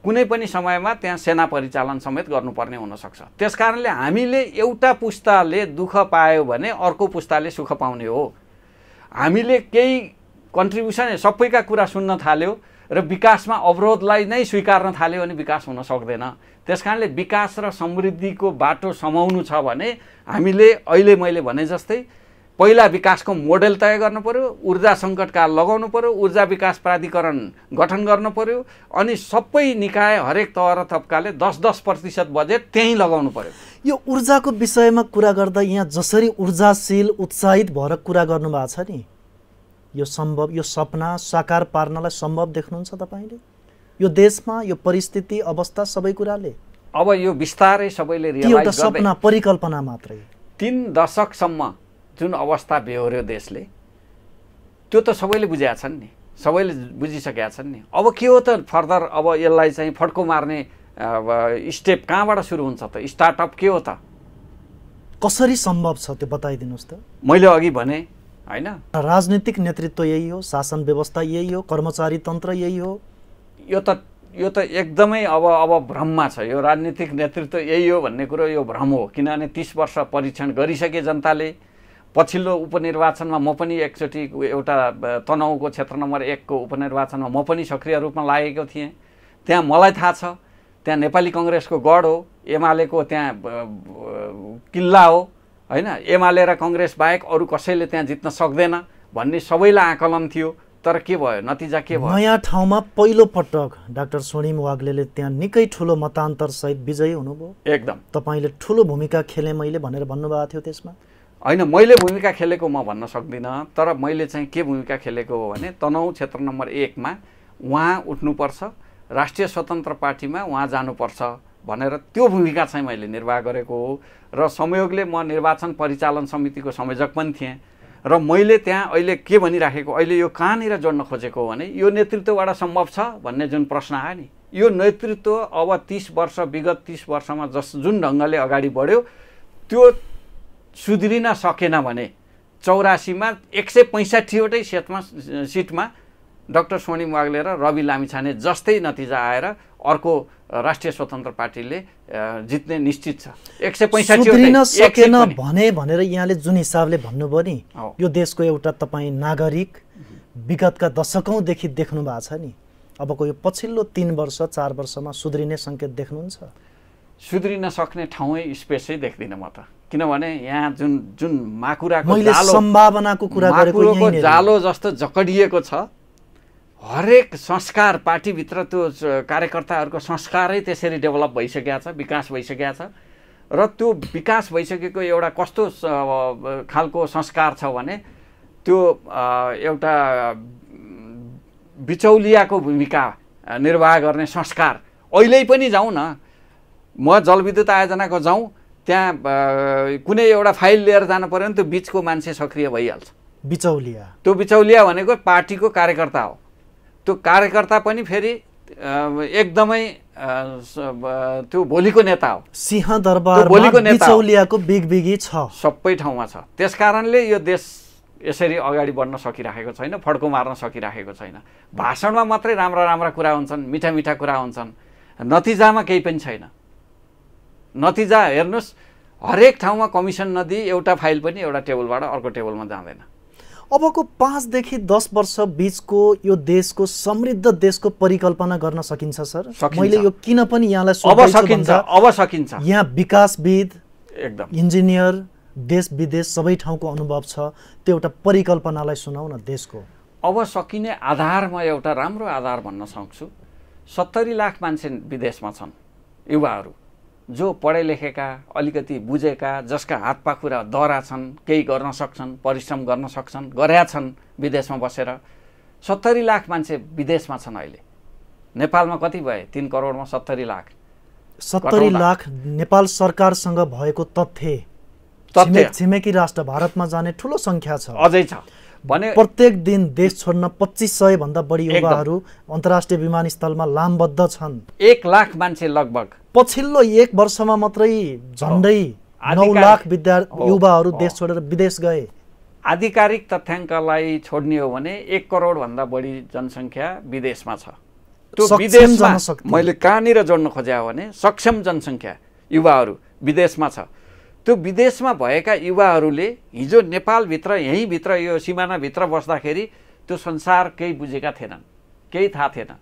कुनै पनि समयमा त्यहाँ सेना परिचालन समेत गर्नुपर्ने हुनसक्छ। त्यसकारणले हामीले एउटा पुस्ताले दुःख पायो भने अर्को पुस्ताले सुख पाउने हो। हामीले केही कन्ट्रिब्युसन सबैका कुरा सुन्न थाल्यो र विकासमा अवरोधलाई नै स्वीकार्न थाल्यो भने विकास हुन सक्दैन। त्यसकारणले विकास र समृद्धिको बाटो समाउनु छ भने हामीले अहिले मैले भने जस्तै पहिला विकासको मोडेल तय गर्नु पर्यो, ऊर्जा सङ्कटकाल लगाउनु पर्यो, ऊर्जा विकास प्राधिकरण गठन गर्नु पर्यो, अनि सबै निकाय हरेक तह र तबकाले 10-10% बजेट त्यहीँ लगाउनु पर्यो। यो ऊर्जाको विषयमा कुरा गर्दा यहाँ जसरी ऊर्जाशील उत्साहित भएर कुरा गर्नुभएको छ नि, यो सम्भव, यो सपना साकार पार्नलाई सम्भव देख्नुहुन्छ तपाईँले यो देशमा? यो परिस्थिति अवस्था सबै कुराले अब यो बिस्तारै सबैले रियलाइज गर्दै, सपना परिकल्पना मात्रै 3 दशकसम्म जुन अवस्था बेहोर्यो देशले, त्यो त सबैले बुझेका छन् नि, सबैले बुझिसकेका छन् नि। अब के हो त फर्दर? अब यसलाई चाहिँ फड्को मार्ने स्टेप कहाँबाट सुरु हुन्छ त? स्टार्टअप के हो त? कसरी सम्भव छ त्यो बताइदिनुहोस् त। मैले अघि भने हैन, राजनीतिक नेतृत्व यही हो, शासन व्यवस्था यही हो, कर्मचारी तन्त्र यही हो। यो त एकदमै अब भ्रममा छ। यो राजनीतिक नेतृत्व यही हो भन्ने कुरो यो भ्रम हो। किनभने 30 वर्ष परीक्षण गरिसके जनताले। पछिल्लो उपनिर्वाचनमा म पनि एकचोटि एउटा तनहुँको क्षेत्र नम्बर 1 को उपनिर्वाचनमा म पनि सक्रिय रूपमा लागेको थिएँ। त्यहाँ मलाई थाहा छ, त्यहाँ नेपाली कङ्ग्रेसको गढ हो, एमालेको त्यहाँ किल्ला हो होइन, एमाले र कङ्ग्रेस बाहेक अरू कसैले त्यहाँ जित्न सक्दैन भन्ने सबैलाई आकलन थियो। तर के भयो, नतिजा के भयो? नयाँ ठाउँमा पहिलो पटक डाक्टर स्वर्णिम वाग्लेले त्यहाँ निकै ठुलो मतान्तर सहित विजयी हुनुभयो। एकदम तपाईले ठुलो भूमिका खेले मैले भनेर भन्नुभएको थियो त्यसमा। होइन, मैले भूमिका खेलेको म भन्न सक्दिनँ, तर मैले चाहिँ के भूमिका खेलेको हो भने तनहुँ क्षेत्र नम्बर 1 मा उहाँ उठ्नुपर्छ, राष्ट्रिय स्वतन्त्र पार्टीमा उहाँ जानुपर्छ भनेर त्यो भूमिका चाहिँ मैले निर्वाह गरेको हो। र संयोगले म निर्वाचन परिचालन समितिको संयोजक पनि थिएँ र मैले त्यहाँ अहिले के भनिराखेको, अहिले यो कहाँनिर जोड्न खोजेको हो भने यो नेतृत्वबाट सम्भव छ भन्ने जुन प्रश्न आयो नि, यो नेतृत्व अब 30 वर्ष विगत 30 वर्षमा जुन ढङ्गले अगाडि बढ्यो त्यो सुध्रिन सकेन भने 84 मा 165वटै सिटमा डाक्टर स्वर्णिम वाग्ले र रवि लामिछाने जस्तै नतिजा आएर अर्को राष्ट्रिय स्वतन्त्र पार्टीले जित्ने निश्चित छ। 165 सुध्रिन सकेन भनेर यहाँले जुन हिसाबले भन्नुभयो नि, यो देशको एउटा तपाईँ नागरिक विगतका दशकौँदेखि देख्नु भएको छ नि, अबको यो पछिल्लो 3 वर्ष 4 वर्षमा सुध्रिने सङ्केत देख्नुहुन्छ? सुध्रिन सक्ने ठाउँै स्पेसै देख्दिनँ म त, किनभने यहाँ जुन माकुराको सम्भावनाको कुरा गरेको जालो जस्तो जकडिएको छ। हरेक संस्कार पार्टीभित्र त्यो कार्यकर्ताहरूको संस्कारै त्यसरी डेभलप भइसकेको छ, विकास भइसकेको छ। र त्यो विकास भइसकेको एउटा कस्तो खालको संस्कार छ भने त्यो एउटा बिचौलियाको भूमिका निर्वाह गर्ने संस्कार। अहिले पनि जाउँ न, म जलविद्युत आयोजनाको जाउँ, त्यहाँ कुनै एउटा फाइल लिएर जानु पर्यो भने त्यो बिचको मान्छे सक्रिय भइहाल्छ। बिचौलिया, त्यो बिचौलिया भनेको पार्टीको कार्यकर्ता हो। त्यो कार्यकर्ता पनि फेरि एकदमै त्यो भोलिको नेता हो। सिंहदरबारमा बिचौलियाको बिगबिगी छ, सबै ठाउँमा छ। त्यसकारणले यो देश यसरी अगाडि बढ्न सकिराखेको छैन, फड्को मार्न सकिराखेको छैन। भाषणमा मात्रै राम्रा राम्रा कुरा हुन्छन्, मिठा मिठा कुरा हुन्छन्, नतिजामा केही पनि छैन। नतिजा हेर्नुहोस्, हरेक ठाउँमा कमिसन नदिई एउटा फाइल पनि एउटा टेबलबाट अर्को टेबलमा जाँदैन। अबको 5 देखि 10 वर्ष बीचको यो देशको समृद्ध देशको परिकल्पना गर्न सकिन्छ सर? मैले यो किन पनि यहाँलाई अब सकिन्छ। यहाँ विकासविद, एकदम इन्जिनियर, देश विदेश सबै ठाउँको अनुभव छ, त्यो एउटा परिकल्पनालाई सुनाउ न देशको। अब सकिने आधार म एउटा राम्रो आधार भन्न सक्छु। 70 लाख मान्छे विदेशमा छन्, युवाहरू जो पढे लेखेका, अलिकति बुझेका, जसका हात पाखुरा दरा छन्, केही गर्न सक्छन्, परिश्रम गर्न सक्छन्, गरेका छन् विदेशमा बसेर। 70 लाख मान्छे विदेशमा छन् अहिले। नेपालमा कति भए? 3 करोडमा 70 लाख। 70 लाख नेपाल सरकारसँग भएको तथ्य छिमेकी राष्ट्र भारतमा जाने ठुलो सङ्ख्या छ, अझै छ भने प्रत्येक दिन देश छोड्न 2500 भन्दा बढी युवाहरू अन्तर्राष्ट्रिय विमानस्थलमा लामबद्ध छन्। 1 लाख मान्छे लगभग पछिल्लो 1 वर्षमा मात्रै झन्डै 9 लाख युवाहरू देश छोडेर विदेश गए। आधिकारिक तथ्याङ्कलाई छोड्ने हो भने 1 करोड भन्दा बढी जनसङ्ख्या विदेशमा छ। त्यो विदेशमा मैले कहाँनिर जोड्न खोजे हो भने सक्षम जनसङ्ख्या युवाहरू विदेशमा छ। त्यो विदेशमा भएका युवाहरूले हिजो नेपालभित्र, यहीँभित्र, यो सिमानाभित्र बस्दाखेरि त्यो संसार केही बुझेका थिएनन्, केही थाहा थिएन।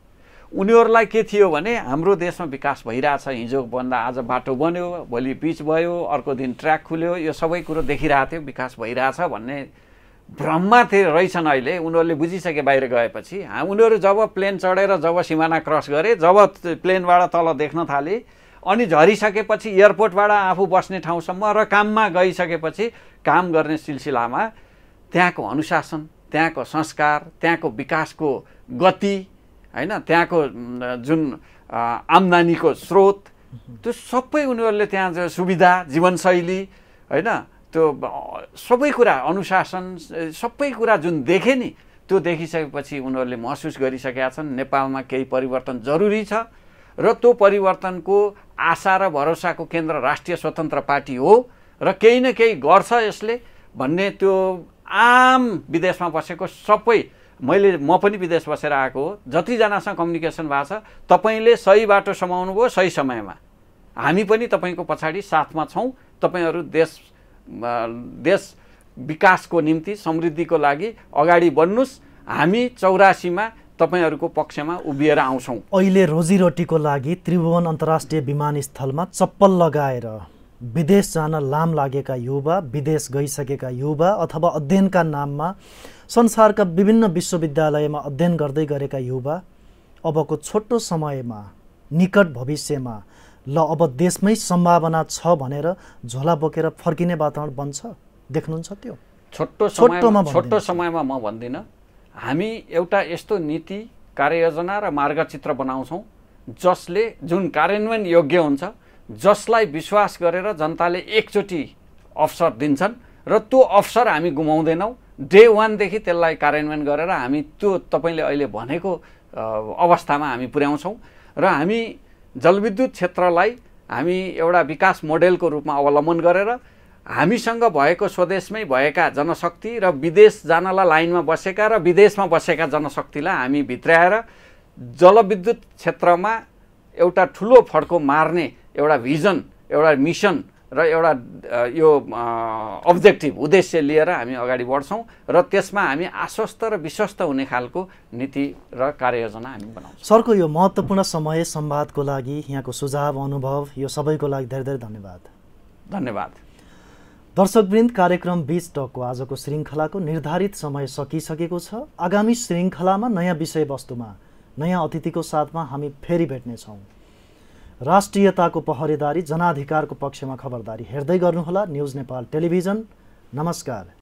उनीहरूलाई के थियो भने हाम्रो देशमा विकास भइरहेछ, हिजोभन्दा आज बाटो बन्यो, भोलि पिच भयो, अर्को दिन ट्र्याक खुल्यो, यो सबै कुरो देखिरहेको थियो, विकास भइरहेछ भन्ने भ्रममा रहेछन्। अहिले उनीहरूले बुझिसके बाहिर गएपछि, उनीहरू जब प्लेन चढेर जब सिमाना क्रस गरे, जब प्लेनबाट तल देख्न थाले, अनि झरिसकेपछि एयरपोर्टबाट आफू बस्ने ठाउँसम्म र काममा गइसकेपछि काम गर्ने सिलसिलामा त्यहाँको अनुशासन, त्यहाँको संस्कार, त्यहाँको विकासको गति, हैन, त्यहाँको जुन आम्दानीको स्रोत, त्यो सबै उनीहरूले त्यहाँ जो सुविधा, जीवनशैली, हैन, त्यो सबै कुरा, अनुशासन, सबै कुरा जुन देखे नि, त्यो देखिसकेपछि उनीहरूले महसुस गरिसकेका छन् नेपालमा केही परिवर्तन जरुरी छ। र त्यो परिवर्तनको आशा र भरोसाको केन्द्र राष्ट्रिय स्वतन्त्र पार्टी हो र केही न केही गर्छ यसले भन्ने त्यो आम विदेशमा बसेको सबै, म पनि विदेश बसेर आएको हो, जतिजनासँग कम्युनिकेसन भएको छ, तपाईँले सही बाटो समाउनु भयो सही समयमा, हामी पनि तपाईँको पछाडि साथमा छौँ। तपाईँहरू देश विकासको निम्ति, समृद्धिको लागि अगाडि बढ्नुहोस्। हामी 84 मा तपाईँहरूको पक्षमा उभिएर आउँछौँ। अहिले रोजीरोटीको लागि त्रिभुवन अन्तर्राष्ट्रिय विमानस्थलमा चप्पल लगाएर विदेश जान लाम लागेका युवा, विदेश गइसकेका युवा अथवा अध्ययनका नाममा संसारका विभिन्न विश्वविद्यालयमा अध्ययन गर्दै गरेका युवा अबको छोटो समयमा, निकट भविष्यमा ल अब देशमै सम्भावना छ भनेर झोला बोकेर फर्किने वातावरण बन्छ, देख्नुहुन्छ त्यो? छोटो समयमा म भन्दिनँ। हामी एउटा यस्तो नीति, कार्ययोजना र मार्गचित्र बनाउँछौँ जुन कार्यान्वयन योग्य हुन्छ, जसलाई विश्वास गरेर जनताले एकचोटि अवसर दिन्छन् र त्यो अवसर हामी गुमाउँदैनौँ। डे 1 देखि त्यसलाई कार्यान्वयन गरेर हामी त्यो तपाईँले अहिले भनेको अवस्थामा हामी पुर्याउँछौँ र हामी जलविद्युत क्षेत्रलाई हामी एउटा विकास मोडेलको रूपमा अवलम्बन गरेर हामीसँग भएको स्वदेशमै भएका जनशक्ति र विदेश जानलाई लाइनमा बसेका र विदेशमा बसेका जनशक्तिलाई हामी भित्राएर जलविद्युत क्षेत्रमा एउटा ठुलो फड्को मार्ने एउटा भिजन, एउटा मिसन र एउटा यो अब्जेक्टिभ, उद्देश्य लिएर हामी अगाडि बढ्छौँ र त्यसमा हामी आश्वस्त र विश्वस्त हुने खालको नीति र कार्ययोजना हामी बनाउँछौँ। सरको यो महत्त्वपूर्ण समय संवादको लागि, यहाँको सुझाव, अनुभव, यो सबैको लागि धेरै धेरै धन्यवाद। धन्यवाद। दर्शकवृन्द, कार्यक्रम बीच टकको आजको श्रृङ्खलाको निर्धारित समय सकिसकेको छ। आगामी श्रृङ्खलामा नयाँ विषयवस्तुमा, नयाँ अतिथिको साथमा हामी फेरि भेट्नेछौँ। राष्ट्रियताको पहरेदारी, जनाधिकारको पक्षमा खबरदारी हेर्दै गर्नुहोला न्युज नेपाल टेलिभिजन। नमस्कार।